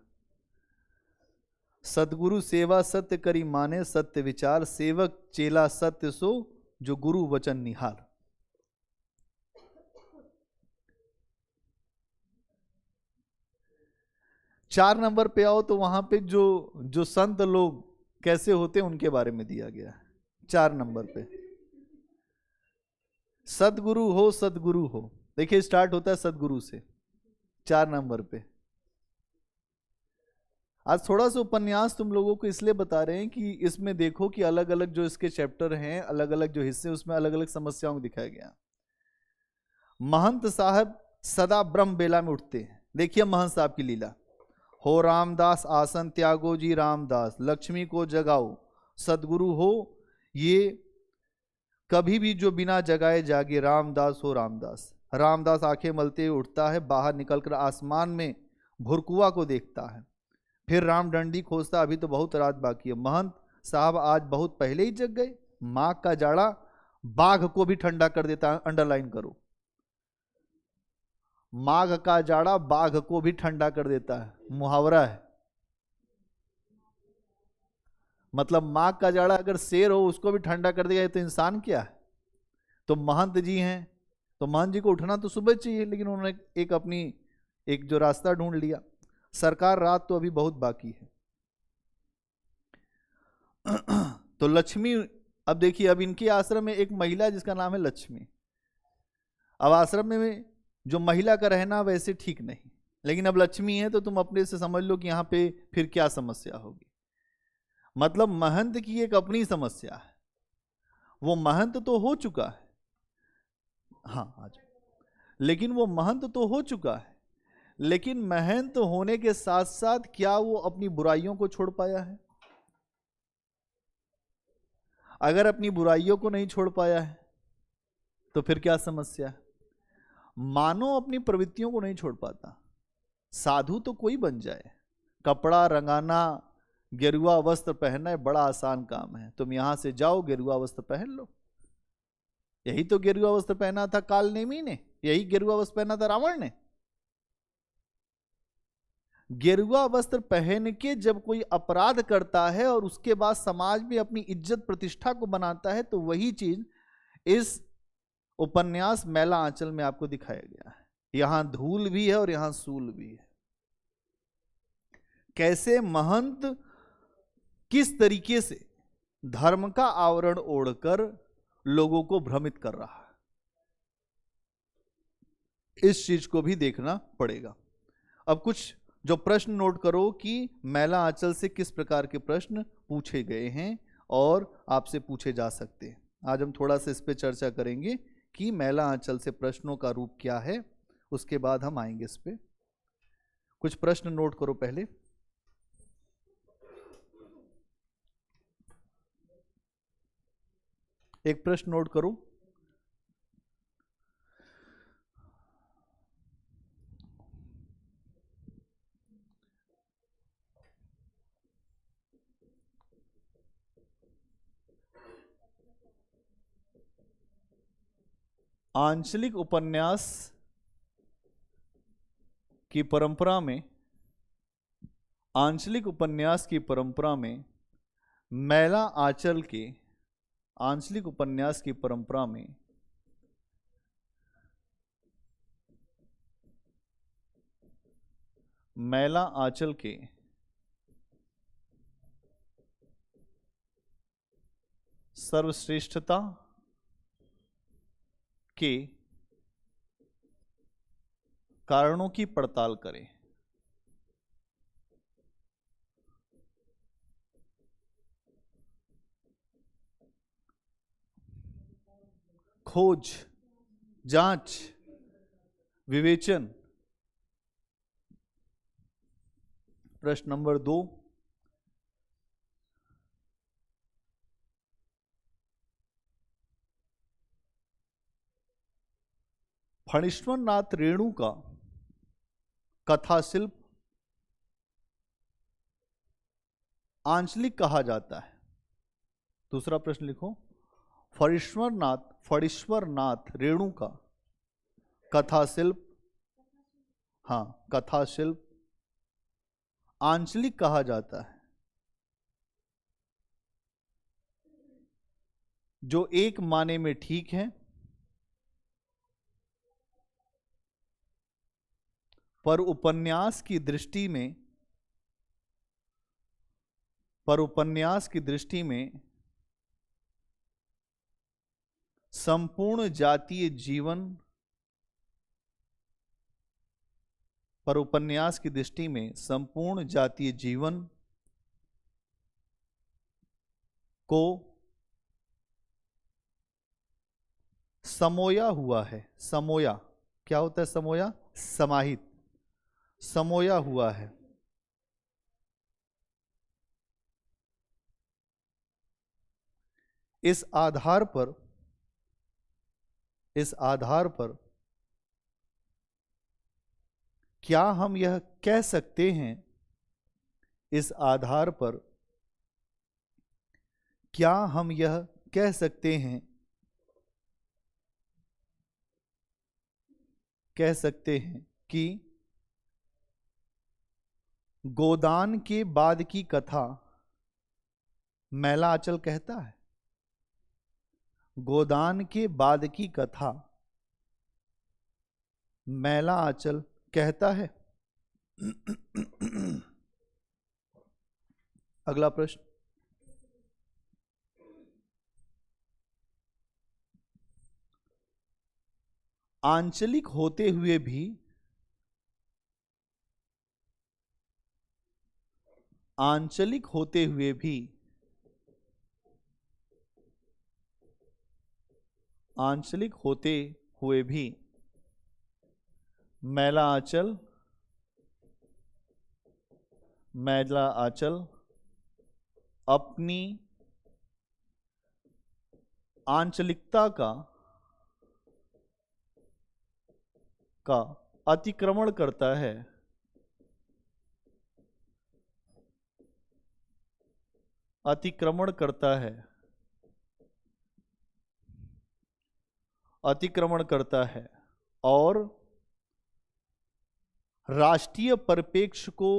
सतगुरु सेवा सत्य करी माने, सत्य विचार सेवक चेला सत्य सो, जो गुरु वचन निहार। चार नंबर पे आओ तो वहां पे जो संत लोग कैसे होते हैं उनके बारे में दिया गया है। 4 नंबर पे सदगुरु हो, सदगुरु हो। देखिए स्टार्ट होता है सदगुरु से 4 नंबर पे। आज थोड़ा सा उपन्यास तुम लोगों को इसलिए बता रहे हैं कि इसमें देखो कि अलग अलग जो इसके चैप्टर हैं, अलग अलग जो हिस्से, उसमें अलग अलग समस्याओं को दिखाया गया। महंत साहब सदा ब्रह्म बेला में उठते हैं। देखिए महंत साहब की लीला। हो रामदास आसन त्यागो जी रामदास, लक्ष्मी को जगाओ सदगुरु हो, ये कभी भी जो बिना जगाए जागे रामदास हो रामदास। रामदास आंखें मलते हुए उठता है, बाहर निकलकर आसमान में भुरकुआ को देखता है, फिर राम डंडी खोजता, अभी तो बहुत रात बाकी है। महंत साहब आज बहुत पहले ही जग गए। माघ का जाड़ा बाघ को भी ठंडा कर देता है, अंडरलाइन करो। माघ का जाड़ा बाघ को भी ठंडा कर देता है, मुहावरा है। मतलब माघ का जाड़ा अगर शेर हो उसको भी ठंडा कर देगा, तो इंसान क्या है। तो महंत जी हैं, तो महंत जी को उठना तो सुबह चाहिए, लेकिन उन्होंने एक अपनी एक जो रास्ता ढूंढ लिया। सरकार रात तो अभी बहुत बाकी है। तो लक्ष्मी, अब देखिए, अब इनके आश्रम में एक महिला जिसका नाम है लक्ष्मी। अब आश्रम में जो महिला का रहना वैसे ठीक नहीं, लेकिन अब लक्ष्मी है तो तुम अपने से समझ लो कि यहाँ पे फिर क्या समस्या होगी। मतलब महंत की एक अपनी समस्या है। वो महंत तो हो चुका है, हाँ आज, लेकिन वो महंत तो हो चुका है, लेकिन महंत होने के साथ साथ क्या वो अपनी बुराइयों को छोड़ पाया है? अगर अपनी बुराइयों को नहीं छोड़ पाया है तो फिर क्या समस्या है? मानो अपनी प्रवृत्तियों को नहीं छोड़ पाता, साधु तो कोई बन जाए, कपड़ा रंगाना, गेरुआ वस्त्र पहनना है, बड़ा आसान काम है। तुम यहां से जाओ, गेरुआ वस्त्र पहन लो। यही तो गेरुआ वस्त्र पहना था काल नेमी ने, यही गेरुआ वस्त्र पहना था रावण ने। गेरुआ वस्त्र पहन के जब कोई अपराध करता है और उसके बाद समाज में अपनी इज्जत प्रतिष्ठा को बनाता है, तो वही चीज इस उपन्यास मैला आंचल में आपको दिखाया गया है। यहां धूल भी है और यहां सूल भी है। कैसे महंत किस तरीके से धर्म का आवरण ओढ़कर लोगों को भ्रमित कर रहा है, इस चीज को भी देखना पड़ेगा। अब कुछ जो प्रश्न नोट करो कि मैला आंचल से किस प्रकार के प्रश्न पूछे गए हैं और आपसे पूछे जा सकते हैं। आज हम थोड़ा सा इस पे चर्चा करेंगे कि मैला आंचल से प्रश्नों का रूप क्या है, उसके बाद हम आएंगे इस पे। कुछ प्रश्न नोट करो पहले। एक प्रश्न नोट करो, आंचलिक उपन्यास की परंपरा में, आंचलिक उपन्यास की परंपरा में मैला आंचल के, आंचलिक उपन्यास की परंपरा में मैला आंचल के सर्वश्रेष्ठता के कारणों की पड़ताल करें। खोज, जांच, विवेचन। प्रश्न नंबर 2, फणीश्वर नाथ रेणु का कथा शिल्प आंचलिक कहा जाता है। दूसरा प्रश्न लिखो, फणीश्वर नाथ रेणु का कथा शिल्प, हाँ, कथा शिल्प आंचलिक कहा जाता है। जो एक माने में ठीक है, पर उपन्यास की दृष्टि में, पर उपन्यास की दृष्टि में संपूर्ण जातीय जीवन, पर उपन्यास की दृष्टि में संपूर्ण जातीय जीवन को समोया हुआ है। समोया क्या होता है? समोया समाहित, समोया हुआ है। इस आधार पर, इस आधार पर क्या हम यह कह सकते हैं, इस आधार पर क्या हम यह कह सकते हैं, कह सकते हैं कि गोदान के बाद की कथा मैला आंचल कहता है? गोदान के बाद की कथा मैला आंचल कहता है? अगला प्रश्न, आंचलिक होते हुए भी, आंचलिक होते हुए भी, आंचलिक होते हुए भी मैला आंचल, मैला आंचल अपनी आंचलिकता का अतिक्रमण करता है, अतिक्रमण करता है, अतिक्रमण करता है और राष्ट्रीय परिप्रेक्ष्य को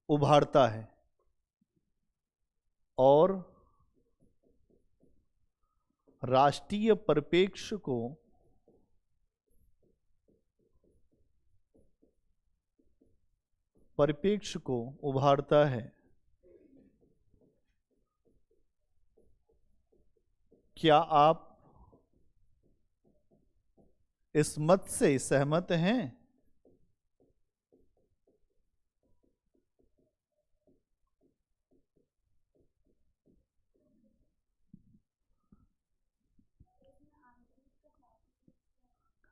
उभारता है, और राष्ट्रीय परिप्रेक्ष्य को उभारता है। क्या आप इस मत से सहमत हैं?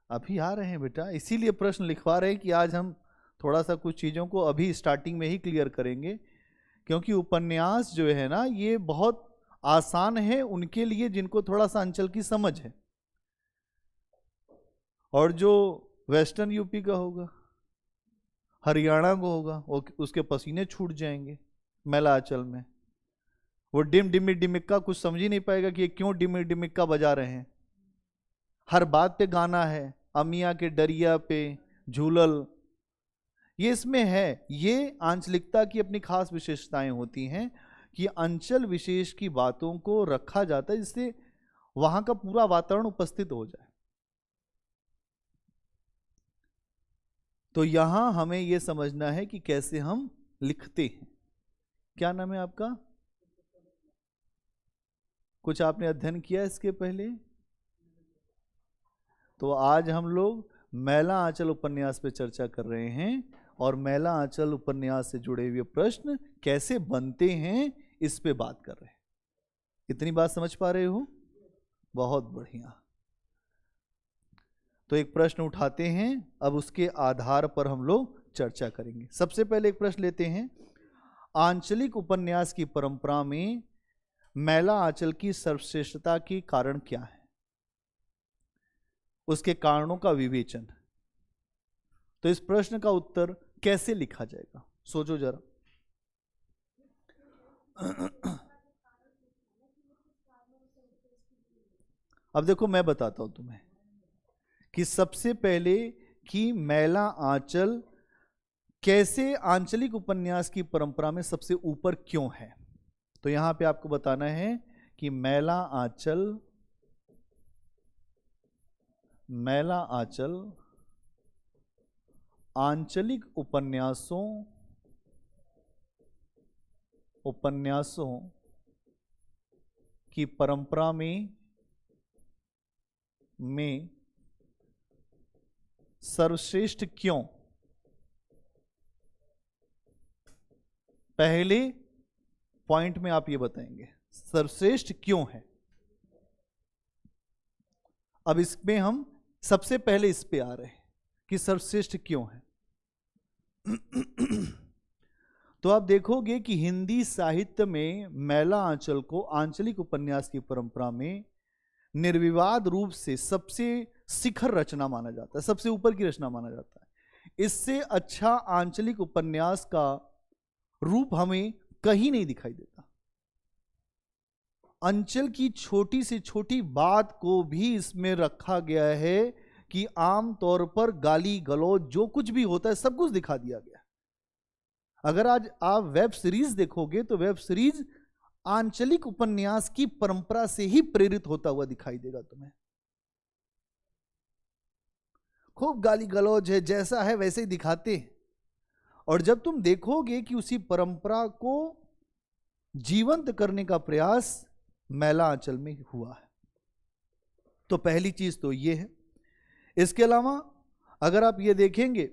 अभी आ रहे हैं बेटा, इसीलिए प्रश्न लिखवा रहे हैं कि आज हम थोड़ा सा कुछ चीज़ों को अभी स्टार्टिंग में ही क्लियर करेंगे, क्योंकि उपन्यास जो है ना ये बहुत आसान है उनके लिए जिनको थोड़ा सा अंचल की समझ है, और जो वेस्टर्न यूपी का होगा, हरियाणा को होगा, वो उसके पसीने छूट जाएंगे मेला आंचल में। वो डिम डिमिक डिमिक्का कुछ समझ ही नहीं पाएगा कि ये क्यों डिमिक डिमिक्का बजा रहे हैं। हर बात पे गाना है, अमिया के डरिया पे झूलल, ये इसमें है। ये आंचलिकता की अपनी खास विशेषताएं होती हैं कि अंचल विशेष की बातों को रखा जाता है जिससे वहां का पूरा वातावरण उपस्थित हो जाए। तो यहां हमें यह समझना है कि कैसे हम लिखते हैं। क्या नाम है आपका? कुछ आपने अध्ययन किया इसके पहले? तो आज हम लोग मैला आंचल उपन्यास पे चर्चा कर रहे हैं, और मैला आंचल उपन्यास से जुड़े हुए प्रश्न कैसे बनते हैं इस पे बात कर रहे हैं। इतनी बात समझ पा रहे हो? बहुत बढ़िया। तो एक प्रश्न उठाते हैं, अब उसके आधार पर हम लोग चर्चा करेंगे। सबसे पहले एक प्रश्न लेते हैं, आंचलिक उपन्यास की परंपरा में मैला आंचल की सर्वश्रेष्ठता के कारण क्या है? उसके कारणों का विवेचन। तो इस प्रश्न का उत्तर कैसे लिखा जाएगा, सोचो जरा। अब देखो मैं बताता हूं तुम्हें कि सबसे पहले कि मैला आंचल कैसे आंचलिक उपन्यास की परंपरा में सबसे ऊपर क्यों है। तो यहां पे आपको बताना है कि मैला आंचल आंचलिक उपन्यासों की परंपरा में सर्वश्रेष्ठ क्यों। पहले पॉइंट में आप ये बताएंगे सर्वश्रेष्ठ क्यों है। अब इसमें हम सबसे पहले इस पे आ रहे हैं कि सर्वश्रेष्ठ क्यों है। तो आप देखोगे कि हिंदी साहित्य में मैला आंचल को आंचलिक उपन्यास की परंपरा में निर्विवाद रूप से सबसे शिखर रचना माना जाता है, सबसे ऊपर की रचना माना जाता है। इससे अच्छा आंचलिक उपन्यास का रूप हमें कहीं नहीं दिखाई देता। अंचल की छोटी से छोटी बात को भी इसमें रखा गया है कि आम तौर पर गाली गलौज जो कुछ भी होता है सब कुछ दिखा दिया गया। अगर आज आप वेब सीरीज देखोगे तो वेब सीरीज आंचलिक उपन्यास की परंपरा से ही प्रेरित होता हुआ दिखाई देगा तुम्हें। खूब गाली गलौज है, जैसा है वैसे ही दिखाते हैं। और जब तुम देखोगे कि उसी परंपरा को जीवंत करने का प्रयास मैला आंचल में हुआ है, तो पहली चीज तो ये है। इसके अलावा अगर आप ये देखेंगे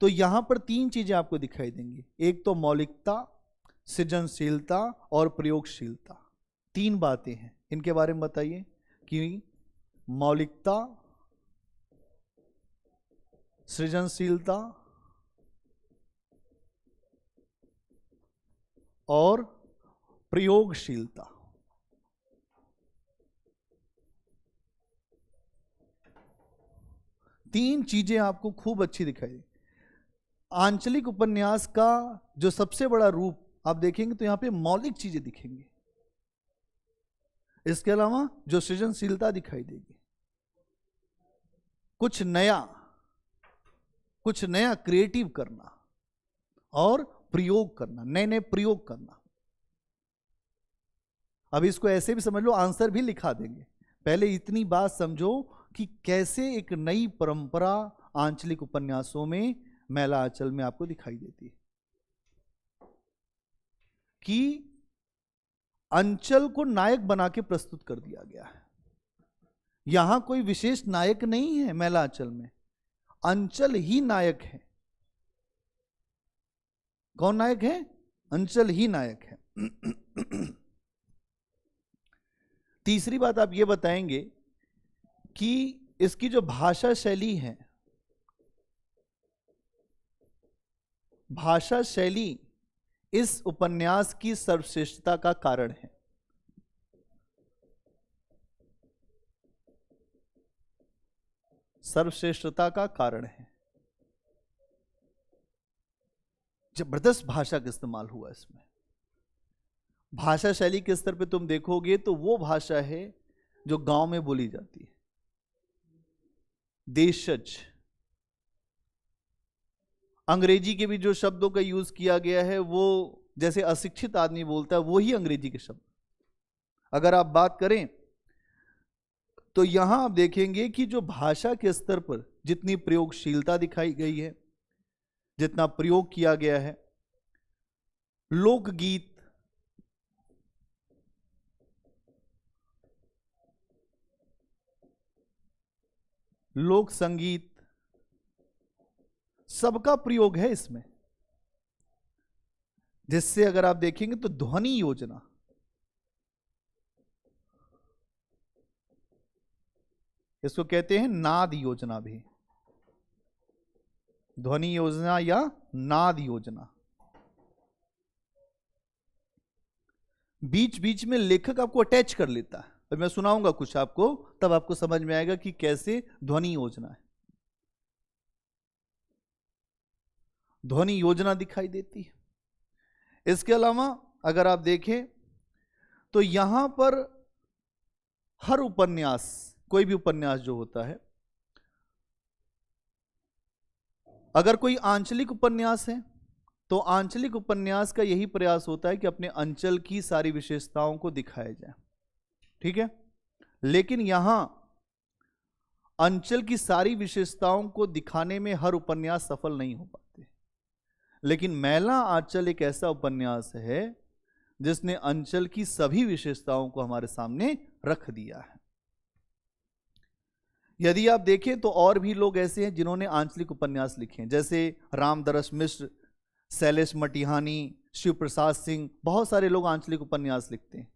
तो यहां पर तीन चीजें आपको दिखाई देंगी। एक तो मौलिकता, सृजनशीलता और प्रयोगशीलता। तीन बातें हैं, इनके बारे में बताइए कि मौलिकता, सृजनशीलता और प्रयोगशीलता। तीन चीजें आपको खूब अच्छी दिखाई दे। आंचलिक उपन्यास का जो सबसे बड़ा रूप आप देखेंगे तो यहां पे मौलिक चीजें दिखेंगी, इसके अलावा जो सृजनशीलता दिखाई देगी, कुछ नया क्रिएटिव करना और प्रयोग करना, नए नए प्रयोग करना। अब इसको ऐसे भी समझ लो, आंसर भी लिखा देंगे। पहले इतनी बात समझो कि कैसे एक नई परंपरा आंचलिक उपन्यासों में, मैला आंचल में आपको दिखाई देती है कि अंचल को नायक बना के प्रस्तुत कर दिया गया है। यहां कोई विशेष नायक नहीं है, मैला आंचल में अंचल ही नायक है। कौन नायक है? अंचल ही नायक है। तीसरी बात आप ये बताएंगे कि इसकी जो भाषा शैली है, भाषा शैली इस उपन्यास की सर्वश्रेष्ठता का कारण है। सर्वश्रेष्ठता का कारण है। जबरदस्त भाषा का इस्तेमाल हुआ इसमें। भाषा शैली के स्तर पे तुम देखोगे तो वो भाषा है जो गांव में बोली जाती है, देशज। अंग्रेजी के भी जो शब्दों का यूज किया गया है वो जैसे अशिक्षित आदमी बोलता है, वो ही अंग्रेजी के शब्द। अगर आप बात करें तो यहां आप देखेंगे कि जो भाषा के स्तर पर जितनी प्रयोगशीलता दिखाई गई है, जितना प्रयोग किया गया है, लोकगीत, लोक संगीत, सबका प्रयोग है इसमें। जिससे अगर आप देखेंगे तो ध्वनि योजना, इसको कहते हैं नाद योजना भी, ध्वनि योजना या नाद योजना। बीच बीच में लेखक आपको अटैच कर लेता है। और मैं सुनाऊंगा कुछ आपको, तब आपको समझ में आएगा कि कैसे ध्वनि योजना है। ध्वनि योजना दिखाई देती है। इसके अलावा अगर आप देखें तो यहां पर हर उपन्यास, कोई भी उपन्यास जो होता है, अगर कोई आंचलिक उपन्यास है तो आंचलिक उपन्यास का यही प्रयास होता है कि अपने अंचल की सारी विशेषताओं को दिखाया जाए, ठीक है। लेकिन यहां अंचल की सारी विशेषताओं को दिखाने में हर उपन्यास सफल नहीं हो पाते। लेकिन मैला आंचल एक ऐसा उपन्यास है जिसने अंचल की सभी विशेषताओं को हमारे सामने रख दिया है। यदि आप देखें तो और भी लोग ऐसे हैं जिन्होंने आंचलिक उपन्यास लिखे हैं, जैसे रामदरस मिश्र, शैलेश मटिहानी, शिव प्रसाद सिंह, बहुत सारे लोग आंचलिक उपन्यास लिखते हैं।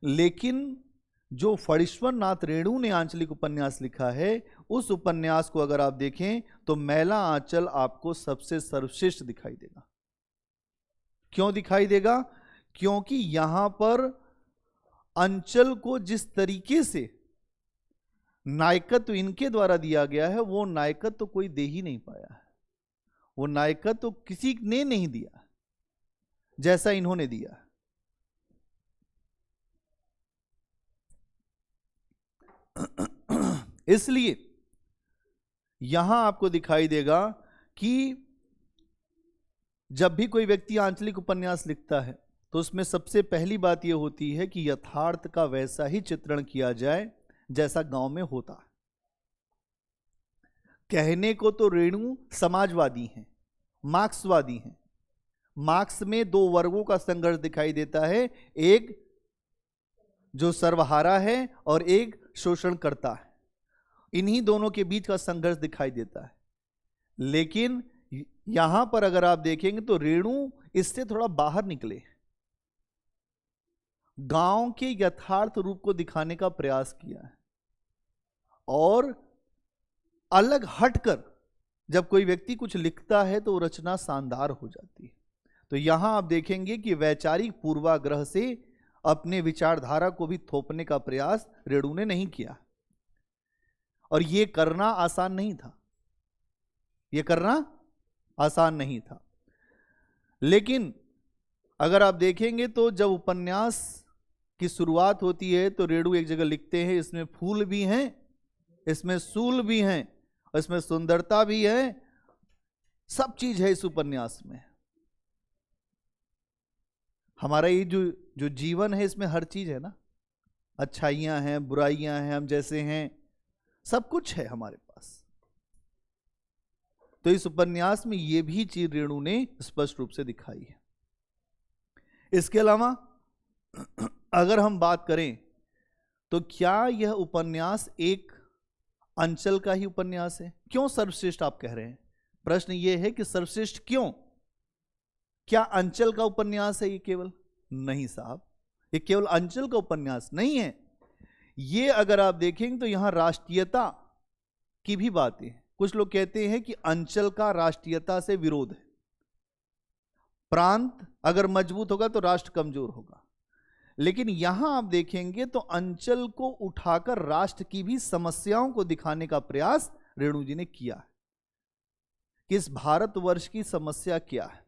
लेकिन जो फणीश्वर नाथ रेणु ने आंचलिक उपन्यास लिखा है, उस उपन्यास को अगर आप देखें तो मैला आंचल आपको सबसे सर्वश्रेष्ठ दिखाई देगा। क्यों दिखाई देगा? क्योंकि यहां पर अंचल को जिस तरीके से नायकत्व इनके द्वारा दिया गया है, वो नायकत्व तो कोई दे ही नहीं पाया है। वो नायकत्व तो किसी ने नहीं दिया जैसा इन्होंने दिया। इसलिए यहां आपको दिखाई देगा कि जब भी कोई व्यक्ति आंचलिक उपन्यास लिखता है तो उसमें सबसे पहली बात यह होती है कि यथार्थ का वैसा ही चित्रण किया जाए जैसा गांव में होता है। कहने को तो रेणु समाजवादी हैं, मार्क्सवादी हैं। मार्क्स में दो वर्गों का संघर्ष दिखाई देता है, एक जो सर्वहारा है और एक शोषण करता है। इन्हीं दोनों के बीच का संघर्ष दिखाई देता है। लेकिन यहां पर अगर आप देखेंगे तो रेणु इससे थोड़ा बाहर निकले, गांव के यथार्थ रूप को दिखाने का प्रयास किया है। और अलग हटकर जब कोई व्यक्ति कुछ लिखता है तो रचना शानदार हो जाती है। तो यहां आप देखेंगे कि वैचारिक पूर्वाग्रह से अपने विचारधारा को भी थोपने का प्रयास रेणु ने नहीं किया। और ये करना आसान नहीं था, ये करना आसान नहीं था। लेकिन अगर आप देखेंगे तो जब उपन्यास की शुरुआत होती है तो रेणु एक जगह लिखते हैं, इसमें फूल भी हैं, इसमें सूल भी हैं, और इसमें सुंदरता भी है, सब चीज है इस उपन्यास में। हमारा ये जो जीवन है इसमें हर चीज है ना, अच्छाइयां हैं, बुराइयां हैं, हम जैसे हैं, सब कुछ है हमारे पास। तो इस उपन्यास में ये भी चीज रेणु ने स्पष्ट रूप से दिखाई है। इसके अलावा अगर हम बात करें तो क्या यह उपन्यास एक अंचल का ही उपन्यास है? क्यों सर्वश्रेष्ठ आप कह रहे हैं? प्रश्न यह है कि सर्वश्रेष्ठ क्यों? क्या अंचल का उपन्यास है ये केवल? नहीं साहब, ये केवल अंचल का उपन्यास नहीं है। ये अगर आप देखेंगे तो यहां राष्ट्रीयता की भी बातें हैं। कुछ लोग कहते हैं कि अंचल का राष्ट्रीयता से विरोध है। प्रांत अगर मजबूत होगा तो राष्ट्र कमजोर होगा, लेकिन यहां आप देखेंगे तो अंचल को उठाकर राष्ट्र की भी समस्याओं को दिखाने का प्रयास रेणु जी ने किया है कि इस भारतवर्ष की समस्या क्या है।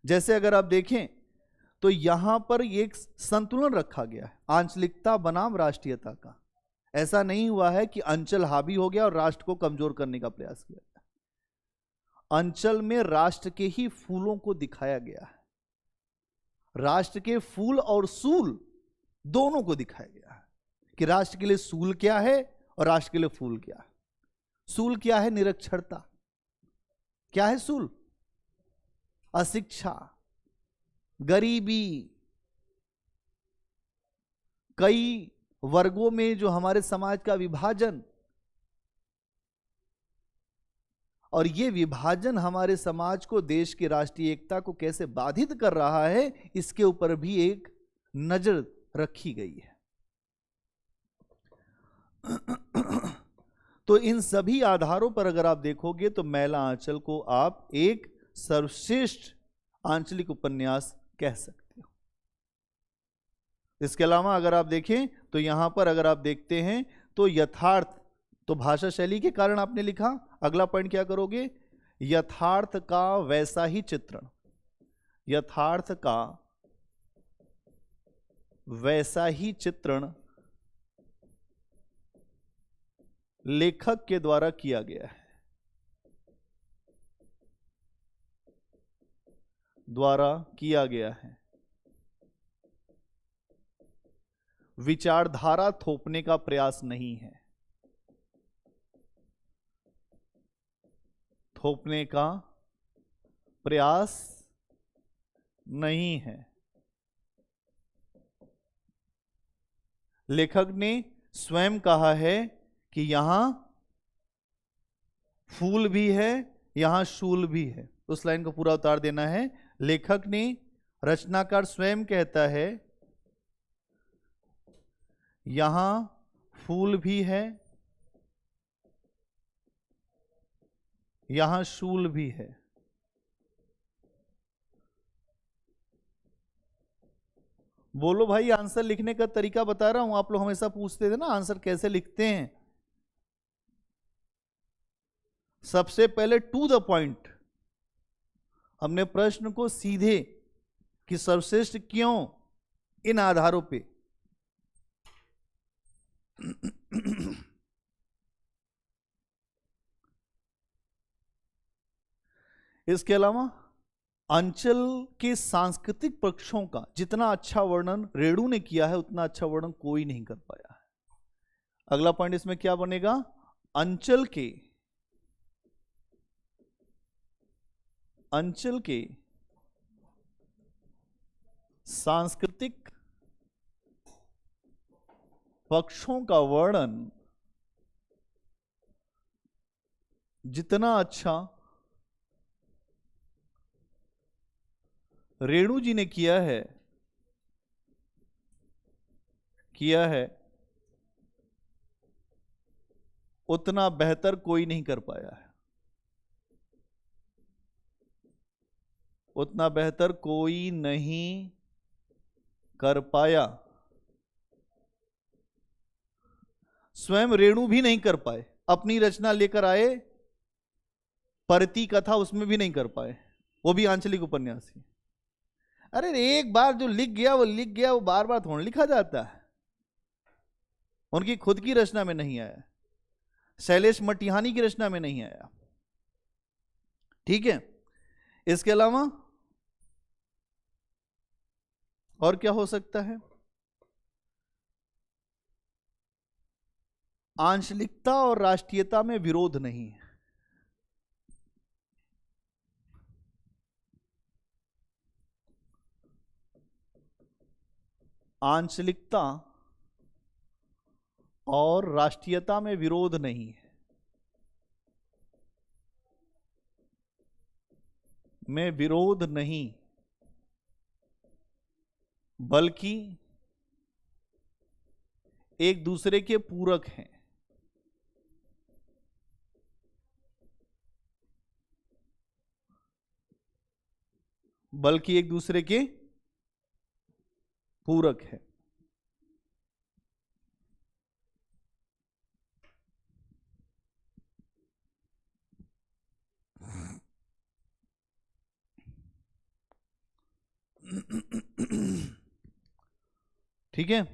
जैसे अगर आप देखें तो यहां पर एक संतुलन रखा गया है, आंचलिकता बनाम राष्ट्रीयता का। ऐसा नहीं हुआ है कि अंचल हावी हो गया और राष्ट्र को कमजोर करने का प्रयास किया गया। अंचल में राष्ट्र के ही फूलों को दिखाया गया है, राष्ट्र के फूल और सूल दोनों को दिखाया गया है कि राष्ट्र के लिए सूल क्या है और राष्ट्र के लिए फूल क्या है। सूल क्या है? निरक्षरता। क्या है सूल? अशिक्षा, गरीबी, कई वर्गों में जो हमारे समाज का विभाजन, और ये विभाजन हमारे समाज को, देश की राष्ट्रीय एकता को कैसे बाधित कर रहा है, इसके ऊपर भी एक नजर रखी गई है। तो इन सभी आधारों पर अगर आप देखोगे तो मैला आंचल को आप एक सर्वश्रेष्ठ आंचलिक उपन्यास कह सकते हो। इसके अलावा अगर आप देखें तो यहां पर अगर आप देखते हैं तो यथार्थ, तो भाषा शैली के कारण आपने लिखा। अगला पॉइंट क्या करोगे? यथार्थ का वैसा ही चित्रण, यथार्थ का वैसा ही चित्रण लेखक के द्वारा किया गया है, द्वारा किया गया है। विचारधारा थोपने का प्रयास नहीं है, थोपने का प्रयास नहीं है। लेखक ने स्वयं कहा है कि यहां फूल भी है, यहां शूल भी है। उस लाइन को पूरा उतार देना है। लेखक ने, रचनाकार स्वयं कहता है यहां फूल भी है, यहां शूल भी है। बोलो भाई, आंसर लिखने का तरीका बता रहा हूं। आप लोग हमेशा पूछते थे ना आंसर कैसे लिखते हैं। सबसे पहले टू द पॉइंट, हमने प्रश्न को सीधे कि सर्वश्रेष्ठ क्यों, इन आधारों पे। इसके अलावा अंचल के सांस्कृतिक पक्षों का जितना अच्छा वर्णन रेणु ने किया है, उतना अच्छा वर्णन कोई नहीं कर पाया है। अगला पॉइंट इसमें क्या बनेगा? अंचल के सांस्कृतिक पक्षों का वर्णन जितना अच्छा रेणु जी ने किया है उतना बेहतर कोई नहीं कर पाया है, उतना बेहतर कोई नहीं कर पाया। स्वयं रेणु भी नहीं कर पाए, अपनी रचना लेकर आए, परती कथा उसमें भी नहीं कर पाए, वो भी आंचलिक उपन्यास ही। अरे एक बार जो लिख गया वो लिख गया, वो बार बार थोड़ा लिखा जाता है। उनकी खुद की रचना में नहीं आया, शैलेश मटिहानी की रचना में नहीं आया। ठीक है, इसके अलावा और क्या हो सकता है? आंचलिकता और राष्ट्रीयता में विरोध नहीं है। आंचलिकता और राष्ट्रीयता में विरोध नहीं है, में विरोध नहीं, बल्कि एक दूसरे के पूरक हैं। बल्कि एक दूसरे के पूरक है। ठीक है,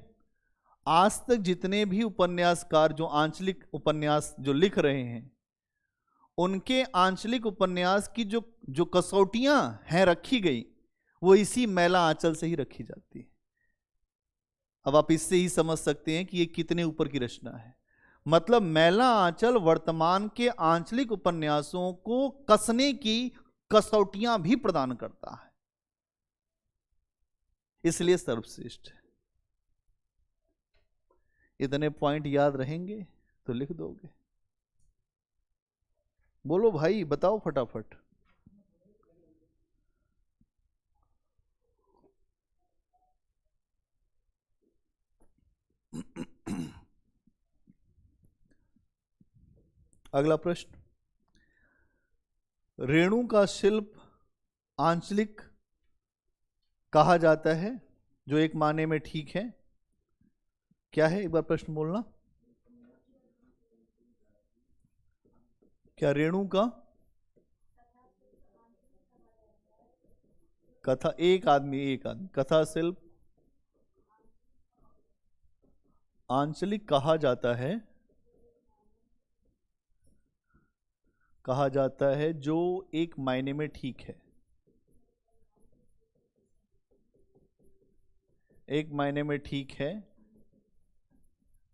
आज तक जितने भी उपन्यासकार जो आंचलिक उपन्यास जो लिख रहे हैं, उनके आंचलिक उपन्यास की जो जो कसौटियां हैं रखी गई, वो इसी मैला आंचल से ही रखी जाती है। अब आप इससे ही समझ सकते हैं कि ये कितने ऊपर की रचना है। मतलब मैला आंचल वर्तमान के आंचलिक उपन्यासों को कसने की कसौटियां भी प्रदान करता है, इसलिए सर्वश्रेष्ठ है। इतने पॉइंट याद रहेंगे तो लिख दोगे। बोलो भाई, बताओ फटाफट। अगला प्रश्न, रेणु का शिल्प आंचलिक कहा जाता है, जो एक माने में ठीक है। क्या है, एक बार प्रश्न बोलना। क्या रेणु का कथा, एक आदमी कथा शिल्प आंचलिक कहा जाता है जो एक मायने में ठीक है। एक मायने में ठीक है,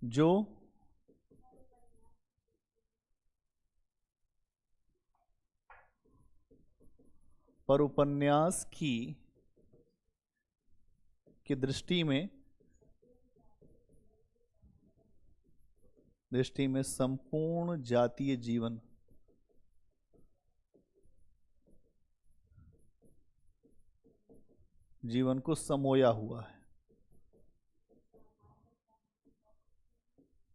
जो पर उपन्यास की दृष्टि में संपूर्ण जातीय जीवन को समोया हुआ है।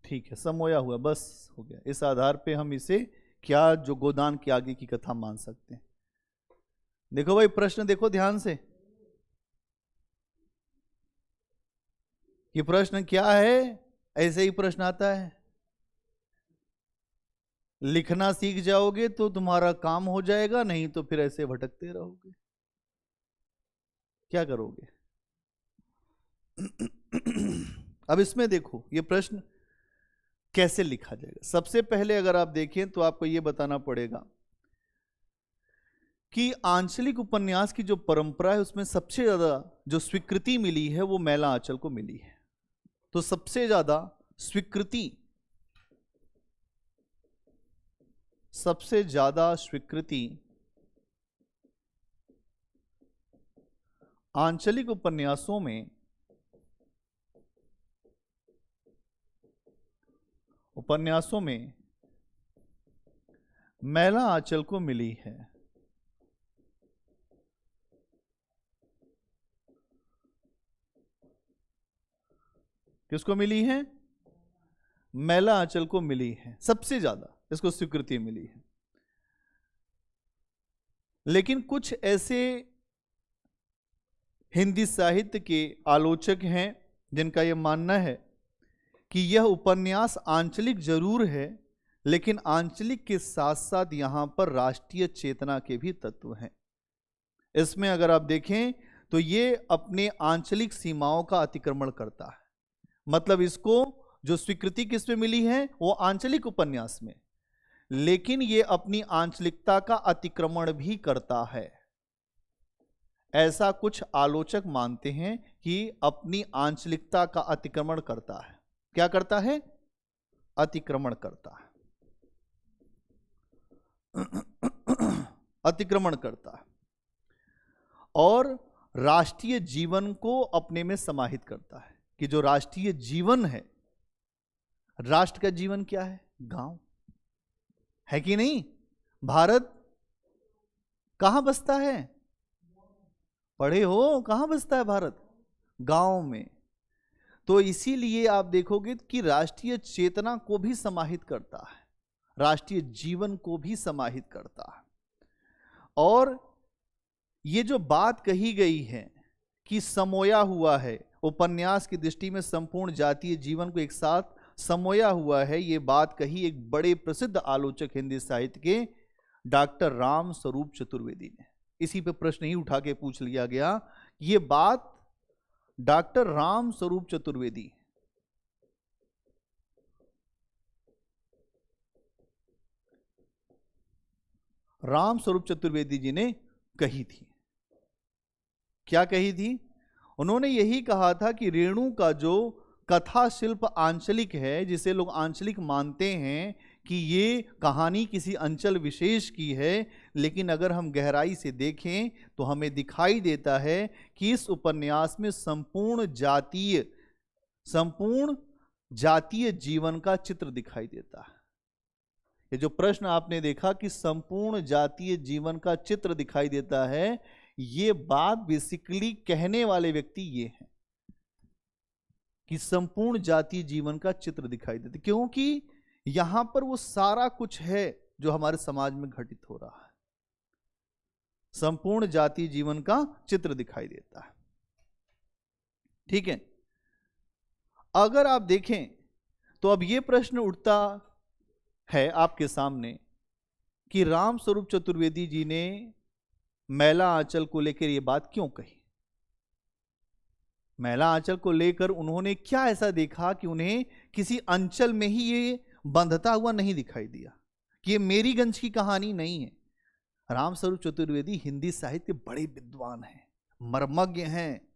ठीक है, समोया हुआ, बस हो गया। इस आधार पे हम इसे क्या जो गोदान के आगे की कथा मान सकते हैं। देखो भाई, प्रश्न देखो ध्यान से कि प्रश्न क्या है। ऐसे ही प्रश्न आता है, लिखना सीख जाओगे तो तुम्हारा काम हो जाएगा, नहीं तो फिर ऐसे भटकते रहोगे। क्या करोगे? अब इसमें देखो ये प्रश्न कैसे लिखा जाएगा। सबसे पहले अगर आप देखें तो आपको यह बताना पड़ेगा कि आंचलिक उपन्यास की जो परंपरा है उसमें सबसे ज्यादा जो स्वीकृति मिली है वो मैला आंचल को मिली है। तो सबसे ज्यादा स्वीकृति आंचलिक उपन्यासों में मैला आंचल को मिली है। किसको मिली है? मैला आंचल को मिली है, सबसे ज्यादा इसको स्वीकृति मिली है। लेकिन कुछ ऐसे हिंदी साहित्य के आलोचक हैं जिनका यह मानना है कि यह उपन्यास आंचलिक जरूर है, लेकिन आंचलिक के साथ साथ यहां पर राष्ट्रीय चेतना के भी तत्व हैं। इसमें अगर आप देखें तो ये अपने आंचलिक सीमाओं का अतिक्रमण करता है। मतलब इसको जो स्वीकृति किसमें मिली है, वो आंचलिक उपन्यास में, लेकिन ये अपनी आंचलिकता का अतिक्रमण भी करता है। ऐसा कुछ आलोचक मानते हैं कि अपनी आंचलिकता का अतिक्रमण करता है। क्या करता है? अतिक्रमण करता है। अतिक्रमण करता है और राष्ट्रीय जीवन को अपने में समाहित करता है। कि जो राष्ट्रीय जीवन है, राष्ट्र का जीवन क्या है? गांव है कि नहीं? भारत कहां बसता है? पढ़े हो, कहां बसता है भारत? गांव में। तो इसीलिए आप देखोगे कि राष्ट्रीय चेतना को भी समाहित करता है, राष्ट्रीय जीवन को भी समाहित करता है। और ये जो बात कही गई है कि समोया हुआ है, उपन्यास की दृष्टि में संपूर्ण जातीय जीवन को एक साथ समोया हुआ है, ये बात कही एक बड़े प्रसिद्ध आलोचक हिंदी साहित्य के डॉक्टर राम स्वरूप चतुर्वेदी ने। इसी पे प्रश्न ही उठा के पूछ लिया गया। ये बात डॉक्टर राम स्वरूप चतुर्वेदी जी ने कही थी। क्या कही थी? उन्होंने यही कहा था कि रेणु का जो कथा शिल्प आंचलिक है, जिसे लोग आंचलिक मानते हैं कि ये कहानी किसी अंचल विशेष की है, लेकिन अगर हम गहराई से देखें तो हमें दिखाई देता है कि इस उपन्यास में संपूर्ण जातीय जीवन का चित्र दिखाई देता है। ये जो प्रश्न आपने देखा कि संपूर्ण जातीय जीवन का चित्र दिखाई देता है, ये बात बेसिकली कहने वाले व्यक्ति ये हैं कि संपूर्ण जातीय जीवन का चित्र दिखाई देता है, क्योंकि यहां पर वो सारा कुछ है जो हमारे समाज में घटित हो रहा है। संपूर्ण जातीय जीवन का चित्र दिखाई देता है। ठीक है, अगर आप देखें तो अब ये प्रश्न उठता है आपके सामने कि राम स्वरूप चतुर्वेदी जी ने मैला आंचल को लेकर यह बात क्यों कही? मैला आंचल को लेकर उन्होंने क्या ऐसा देखा कि उन्हें किसी अंचल में ही ये बंधता हुआ नहीं दिखाई दिया कि ये मेरीगंज की कहानी नहीं है। राम स्वरूप चतुर्वेदी हिंदी साहित्य बड़े विद्वान हैं, मर्मज्ञ हैं।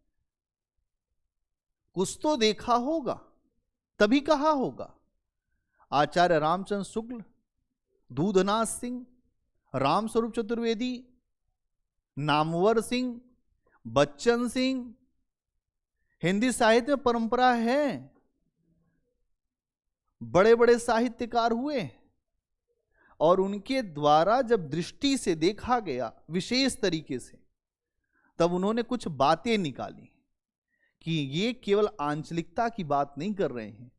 कुछ तो देखा होगा तभी कहा होगा। आचार्य रामचंद्र शुक्ल, दूधनाथ सिंह, राम स्वरूप चतुर्वेदी, नामवर सिंह, बच्चन सिंह, हिंदी साहित्य में परंपरा है, बड़े बड़े साहित्यकार हुए और उनके द्वारा जब दृष्टि से देखा गया विशेष तरीके से, तब उन्होंने कुछ बातें निकाली कि ये केवल आंचलिकता की बात नहीं कर रहे हैं।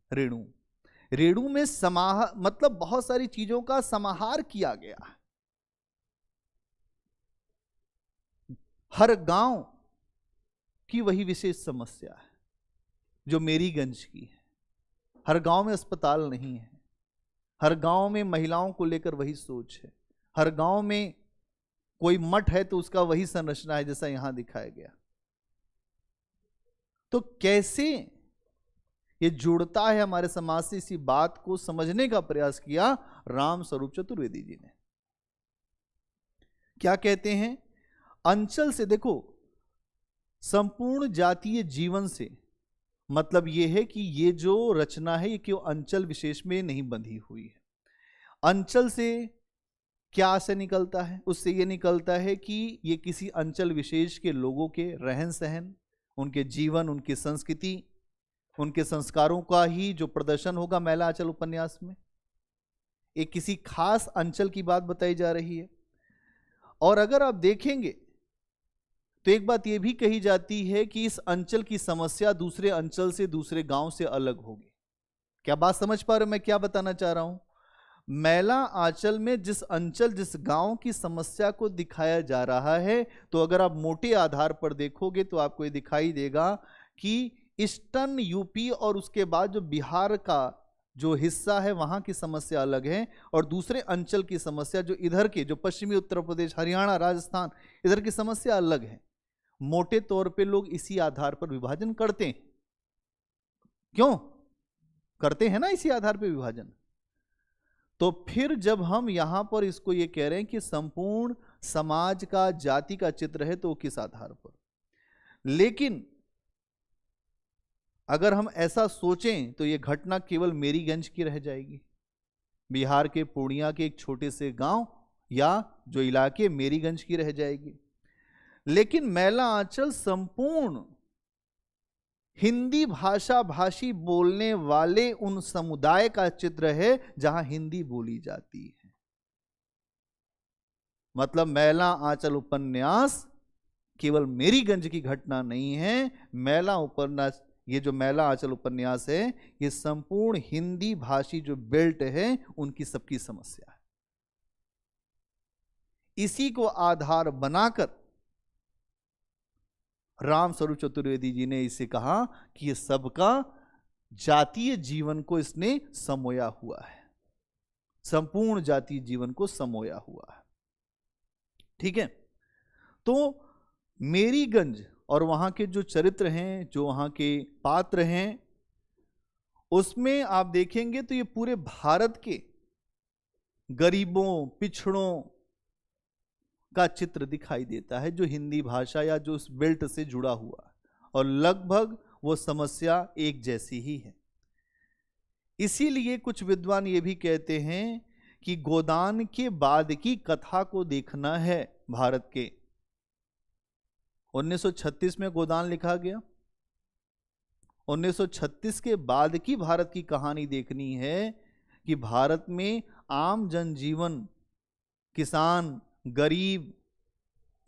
रेणु में मतलब बहुत सारी चीजों का समाहार किया गया है। हर गांव की वही विशेष समस्या है जो मेरीगंज की है। हर गांव में अस्पताल नहीं है, हर गांव में महिलाओं को लेकर वही सोच है, हर गांव में कोई मठ है तो उसका वही संरचना है जैसा यहां दिखाया गया। तो कैसे ये जुड़ता है हमारे समाज से, इसी बात को समझने का प्रयास किया राम स्वरूप चतुर्वेदी जी ने। क्या कहते हैं? अंचल से देखो, संपूर्ण जातीय जीवन से मतलब यह है कि ये जो रचना है ये क्यों अंचल विशेष में नहीं बंधी हुई है। अंचल से क्या से निकलता है? उससे ये निकलता है कि ये किसी अंचल विशेष के लोगों के रहन सहन, उनके जीवन, उनकी संस्कृति, उनके संस्कारों का ही जो प्रदर्शन होगा मैला आंचल उपन्यास में। एक किसी खास अंचल की बात बताई जा रही है। और अगर आप देखेंगे तो एक बात यह भी कही जाती है कि इस अंचल की समस्या दूसरे अंचल से, दूसरे गांव से अलग होगी। क्या बात समझ पा रहे हो मैं क्या बताना चाह रहा हूं? मैला आंचल में जिस अंचल, जिस गांव की समस्या को दिखाया जा रहा है, तो अगर आप मोटे आधार पर देखोगे तो आपको ये दिखाई देगा कि ईस्टर्न यूपी और उसके बाद जो बिहार का जो हिस्सा है वहां की समस्या अलग है, और दूसरे अंचल की समस्या जो इधर के, जो पश्चिमी उत्तर प्रदेश, हरियाणा, राजस्थान, इधर की समस्या अलग है। मोटे तौर पे लोग इसी आधार पर विभाजन करते हैं। क्यों करते हैं ना, इसी आधार पर विभाजन। तो फिर जब हम यहां पर इसको ये कह रहे हैं कि संपूर्ण समाज का, जाति का चित्र है, तो वो किस आधार पर? लेकिन अगर हम ऐसा सोचें तो ये घटना केवल मेरीगंज की रह जाएगी, बिहार के पूर्णिया के एक छोटे से गांव या जो इलाके मेरीगंज की रह जाएगी। लेकिन मैला आंचल संपूर्ण हिंदी भाषा भाषी बोलने वाले उन समुदाय का चित्र है जहां हिंदी बोली जाती है। मतलब मैला आंचल उपन्यास केवल मेरीगंज की घटना नहीं है। मैला उपन्यास, ये जो मैला आंचल उपन्यास है, ये संपूर्ण हिंदी भाषी जो बेल्ट है उनकी सबकी समस्या है। इसी को आधार बनाकर राम स्वरूप चतुर्वेदी जी ने इसे कहा कि ये सबका जातीय जीवन को इसने समोया हुआ है, संपूर्ण जातीय जीवन को समोया हुआ है। ठीक है। तो मेरीगंज और वहां के जो चरित्र हैं, जो वहां के पात्र हैं, उसमें आप देखेंगे तो ये पूरे भारत के गरीबों, पिछड़ों का चित्र दिखाई देता है, जो हिंदी भाषा या जो उस बेल्ट से जुड़ा हुआ है, और लगभग वो समस्या एक जैसी ही है। इसीलिए कुछ विद्वान ये भी कहते हैं कि गोदान के बाद की कथा को देखना है भारत के। 1936 में गोदान लिखा गया, 1936 के बाद की भारत की कहानी देखनी है कि भारत में आम जनजीवन, किसान, गरीब,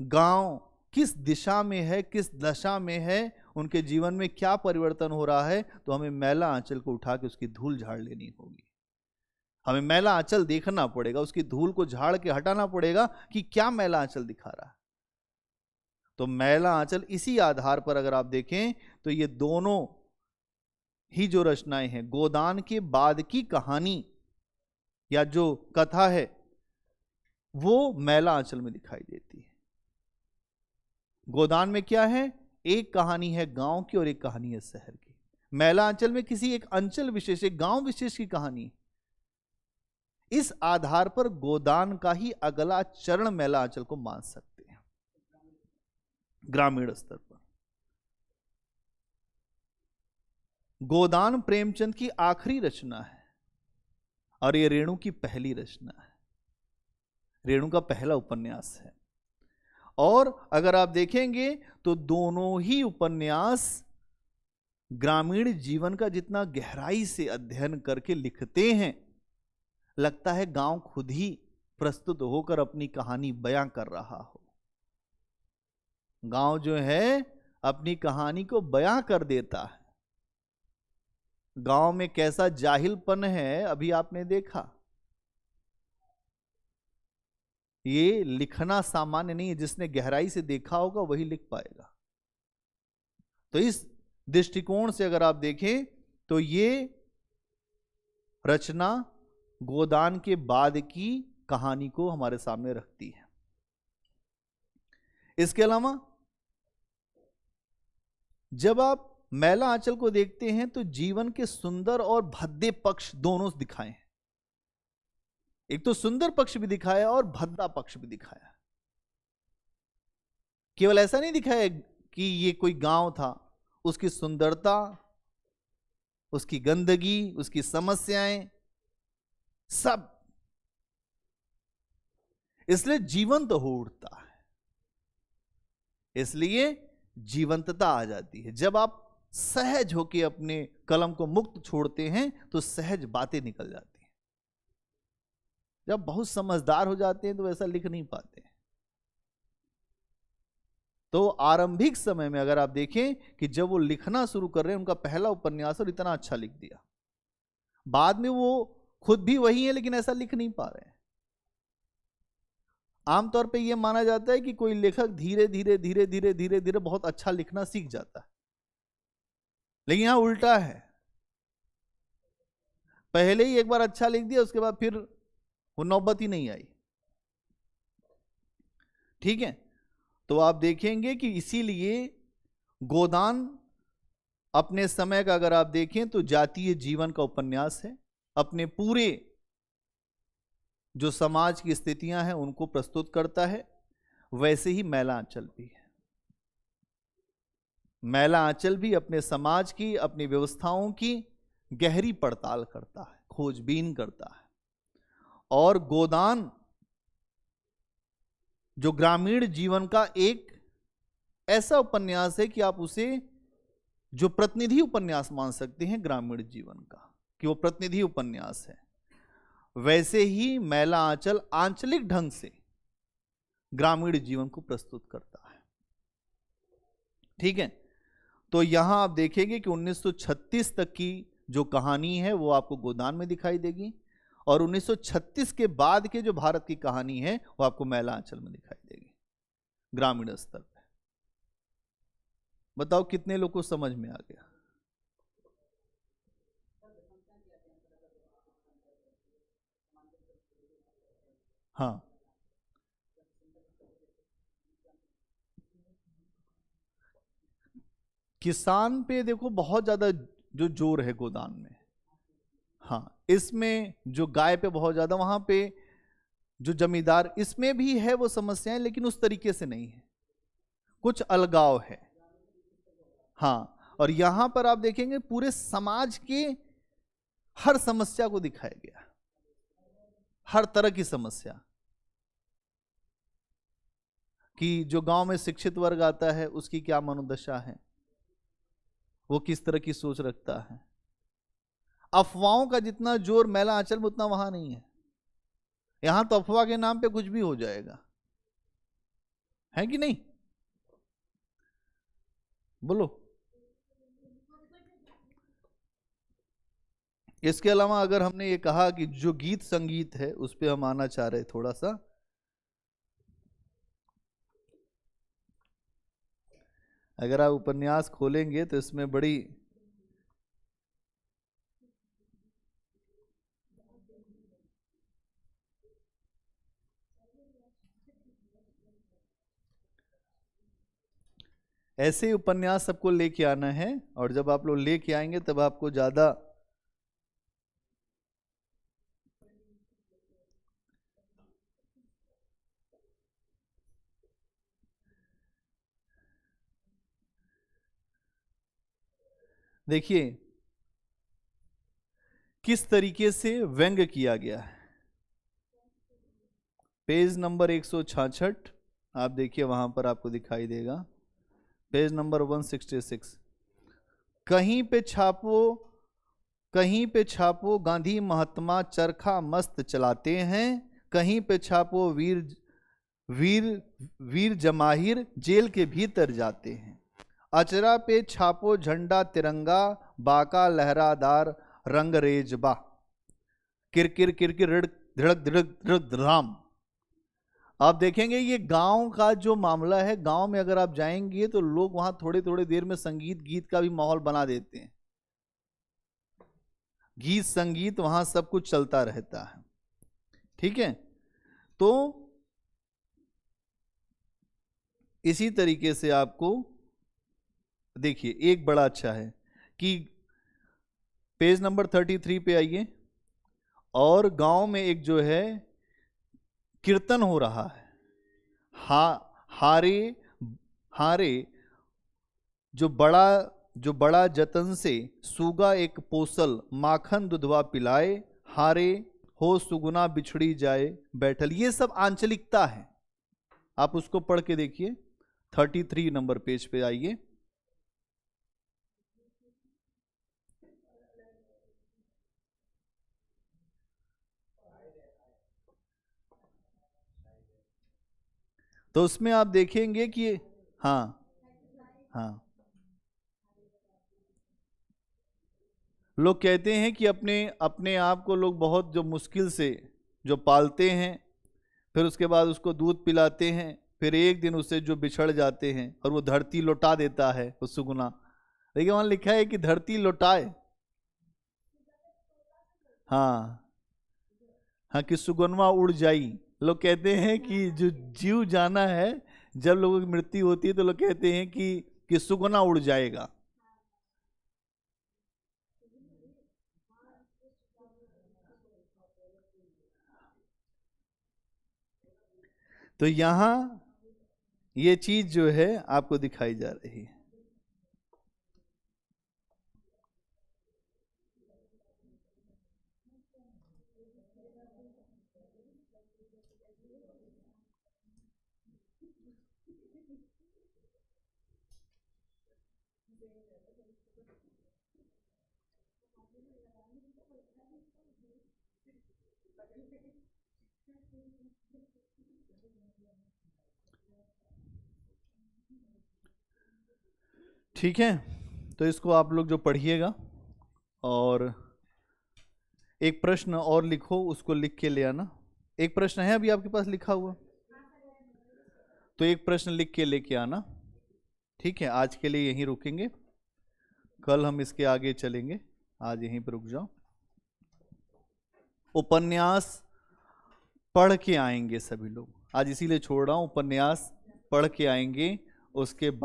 गांव किस दिशा में है, किस दशा में है, उनके जीवन में क्या परिवर्तन हो रहा है। तो हमें मैला आंचल को उठा के उसकी धूल झाड़ लेनी होगी। हमें मैला आंचल देखना पड़ेगा, उसकी धूल को झाड़ के हटाना पड़ेगा कि क्या मैला आंचल दिखा रहा है। तो मैला आंचल इसी आधार पर अगर आप देखें तो ये दोनों ही जो रचनाएं हैं, गोदान के बाद की कहानी या जो कथा है, वो मैला आंचल में दिखाई देती है। गोदान में क्या है? एक कहानी है गांव की और एक कहानी है शहर की। मैला आंचल में किसी एक अंचल विशेष, एक गांव विशेष की कहानी। इस आधार पर गोदान का ही अगला चरण मैला आंचल को मान सकते हैं ग्रामीण स्तर पर। गोदान प्रेमचंद की आखिरी रचना है और ये रेणु की पहली रचना है, रेणु का पहला उपन्यास है। और अगर आप देखेंगे तो दोनों ही उपन्यास ग्रामीण जीवन का जितना गहराई से अध्ययन करके लिखते हैं, लगता है गांव खुद ही प्रस्तुत होकर अपनी कहानी बयां कर रहा हो। गांव जो है अपनी कहानी को बयां कर देता है। गांव में कैसा जाहिलपन है अभी आपने देखा। ये लिखना सामान्य नहीं है, जिसने गहराई से देखा होगा वही लिख पाएगा। तो इस दृष्टिकोण से अगर आप देखें तो ये रचना गोदान के बाद की कहानी को हमारे सामने रखती है। इसके अलावा जब आप मैला आंचल को देखते हैं तो जीवन के सुंदर और भद्दे पक्ष दोनों दिखाए हैं। एक तो सुंदर पक्ष भी दिखाया और भद्दा पक्ष भी दिखाया। केवल ऐसा नहीं दिखाया कि ये कोई गांव था, उसकी सुंदरता, उसकी गंदगी, उसकी समस्याएं सब, इसलिए जीवंत हो उठता है, इसलिए जीवंतता आ जाती है। जब आप सहज होकर अपने कलम को मुक्त छोड़ते हैं तो सहज बातें निकल जाती हैं। जब बहुत समझदार हो जाते हैं तो वैसा लिख नहीं पाते। तो आरंभिक समय में अगर आप देखें कि जब वो लिखना शुरू कर रहे हैं, उनका पहला उपन्यास और इतना अच्छा लिख दिया, बाद में वो खुद भी वही है लेकिन ऐसा लिख नहीं पा रहे हैं। आमतौर पे ये माना जाता है कि कोई लेखक धीरे धीरे धीरे धीरे धीरे धीरे बहुत अच्छा लिखना सीख जाता है, लेकिन यहां उल्टा है, पहले ही एक बार अच्छा लिख दिया, उसके बाद फिर वो नौबत ही नहीं आई। ठीक है, तो आप देखेंगे कि इसीलिए गोदान अपने समय का अगर आप देखें तो जातीय जीवन का उपन्यास है, अपने पूरे जो समाज की स्थितियां हैं उनको प्रस्तुत करता है। वैसे ही मैला आंचल भी है। मैला आंचल भी अपने समाज की, अपनी व्यवस्थाओं की गहरी पड़ताल करता है, खोजबीन करता है। और गोदान जो ग्रामीण जीवन का एक ऐसा उपन्यास है कि आप उसे जो प्रतिनिधि उपन्यास मान सकते हैं ग्रामीण जीवन का, कि वो प्रतिनिधि उपन्यास है। वैसे ही मैला आंचल आंचलिक ढंग से ग्रामीण जीवन को प्रस्तुत करता है। ठीक है, तो यहां आप देखेंगे कि 1936 तक की जो कहानी है वो आपको गोदान में दिखाई देगी, और 1936 के बाद के जो भारत की कहानी है वो आपको मैला आंचल में दिखाई देगी ग्रामीण स्तर पे। बताओ कितने लोग को समझ में आ गया? हाँ, किसान पे देखो बहुत ज्यादा जो जोर है गोदान में। हाँ, इसमें जो गाय पे बहुत ज्यादा, वहां पे जो जमींदार, इसमें भी है वो समस्याएं, लेकिन उस तरीके से नहीं है, कुछ अलगाव है। हाँ, और यहां पर आप देखेंगे पूरे समाज के हर समस्या को दिखाया गया, हर तरह की समस्या, कि जो गांव में शिक्षित वर्ग आता है उसकी क्या मनोदशा है, वो किस तरह की सोच रखता है। अफवाहों का जितना जोर मैला आंचल में उतना वहां नहीं है। यहां तो अफवाह के नाम पे कुछ भी हो जाएगा, है कि नहीं? बोलो। इसके अलावा अगर हमने ये कहा कि जो गीत संगीत है उस पे हम आना चाह रहे थोड़ा सा, अगर आप उपन्यास खोलेंगे तो इसमें बड़ी ऐसे उपन्यास सबको लेके आना है, और जब आप लोग लेके आएंगे तब आपको ज्यादा देखिए किस तरीके से व्यंग्य किया गया है। पेज नंबर 166 आप देखिए, वहां पर आपको दिखाई देगा, पेज नंबर 166। कहीं पे छापो, कहीं पे छापो गांधी महात्मा चरखा मस्त चलाते हैं, कहीं पे छापो वीर वीर वीर जमाहिर जेल के भीतर जाते हैं, अचरा पे छापो झंडा तिरंगा बाका लहरादार रंगरेजबा, किरकिर किरकिर धड़क धड़क धड़क राम। आप देखेंगे ये गांव का जो मामला है, गांव में अगर आप जाएंगे तो लोग वहां थोड़े थोड़े देर में संगीत गीत का भी माहौल बना देते हैं, गीत संगीत वहां सब कुछ चलता रहता है। ठीक है, तो इसी तरीके से आपको देखिए एक बड़ा अच्छा है कि पेज नंबर 33 पे आइए, और गांव में एक जो है कीर्तन हो रहा है, हारे हारे जो बड़ा जतन से सुगा एक पोसल माखन दुधवा पिलाए, हारे हो सुगुना बिछड़ी जाए बैठल। ये सब आंचलिकता है, आप उसको पढ़ के देखिए। 33 नंबर पेज पे आइए। तो उसमें आप देखेंगे कि हाँ हाँ, लोग कहते हैं कि अपने अपने आप को लोग बहुत जो मुश्किल से जो पालते हैं, फिर उसके बाद उसको दूध पिलाते हैं, फिर एक दिन उससे जो बिछड़ जाते हैं और वो धरती लौटा देता है वो सुगुना, देखिए वहां लिखा है कि धरती लौटाए। हाँ हाँ, कि सुगनवा उड़ जाई। लोग कहते हैं कि जो जीव जाना है, जब लोगों की मृत्यु होती है तो लोग कहते हैं कि सुगना उड़ जाएगा। तो यहां ये चीज जो है आपको दिखाई जा रही है। ठीक है, तो इसको आप लोग जो पढ़िएगा, और एक प्रश्न और लिखो, उसको लिख के ले आना। एक प्रश्न है अभी आपके पास लिखा हुआ, तो एक प्रश्न लिख के लेके आना। ठीक है, आज के लिए यहीं रुकेंगे, कल हम इसके आगे चलेंगे। आज यहीं पर रुक जाओ। उपन्यास पढ़ के आएंगे सभी लोग, आज इसीलिए छोड़ रहा हूं, उपन्यास पढ़ के आएंगे। उसके बाद